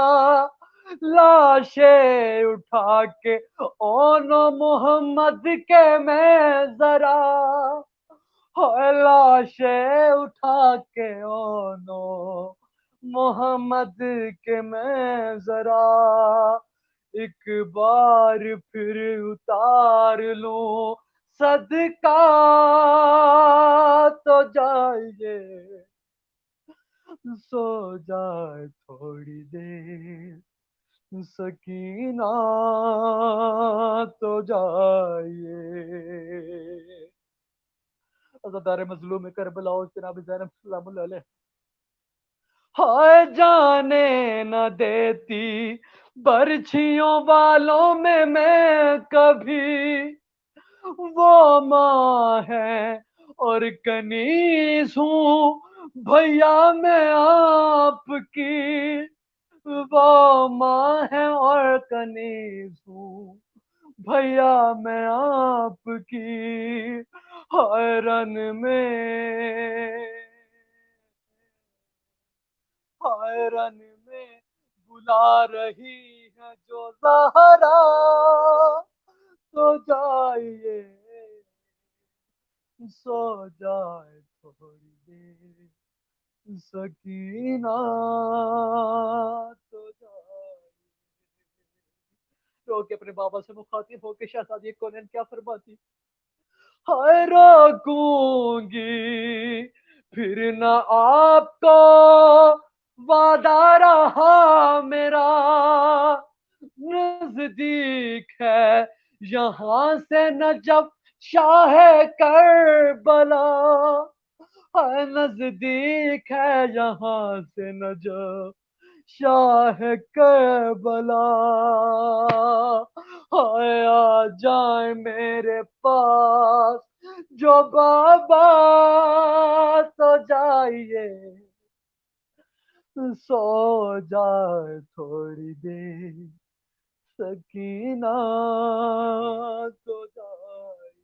لاشیں اٹھا کے اونو محمد کے میں ذرا، لاشیں اٹھا کے اونو محمد کے میں ذرا، ایک بار پھر اتار لوں صدقہ تو جائیے، سو جائے تھوڑی دیر سکینہ تو جائیے۔ عزادار مظلوم کربلا جناب زینب سلام اللہ علیہ، ہائے جانے نہ دیتی برچھیوں والوں میں کبھی، وہ ماں ہے اور کنیز ہوں بھیا میں آپ کی، وہ ماں ہے اور کنیز ہوں بھیا میں آپ کی، ہائے رن میں بلا رہی ہے جو زہرا تو جائیے، سو جائے تھوڑی دیر سکینہ تو جائے۔ رو کے اپنے بابا سے مخاطب ہو کے شہزادی کونین کیا فرماتی، ہائے روکوں گی پھر نہ آپ کو وعدہ رہا میرا، نزدیک ہے یہاں سے نجف شاہ کربلا، نزدیک ہے یہاں سے نجف شاہ کربلا، ہائے آ جائیں میرے پاس جو بابا تو جائیے، سو جائے تھوڑی دیر سکینہ تو جائیے۔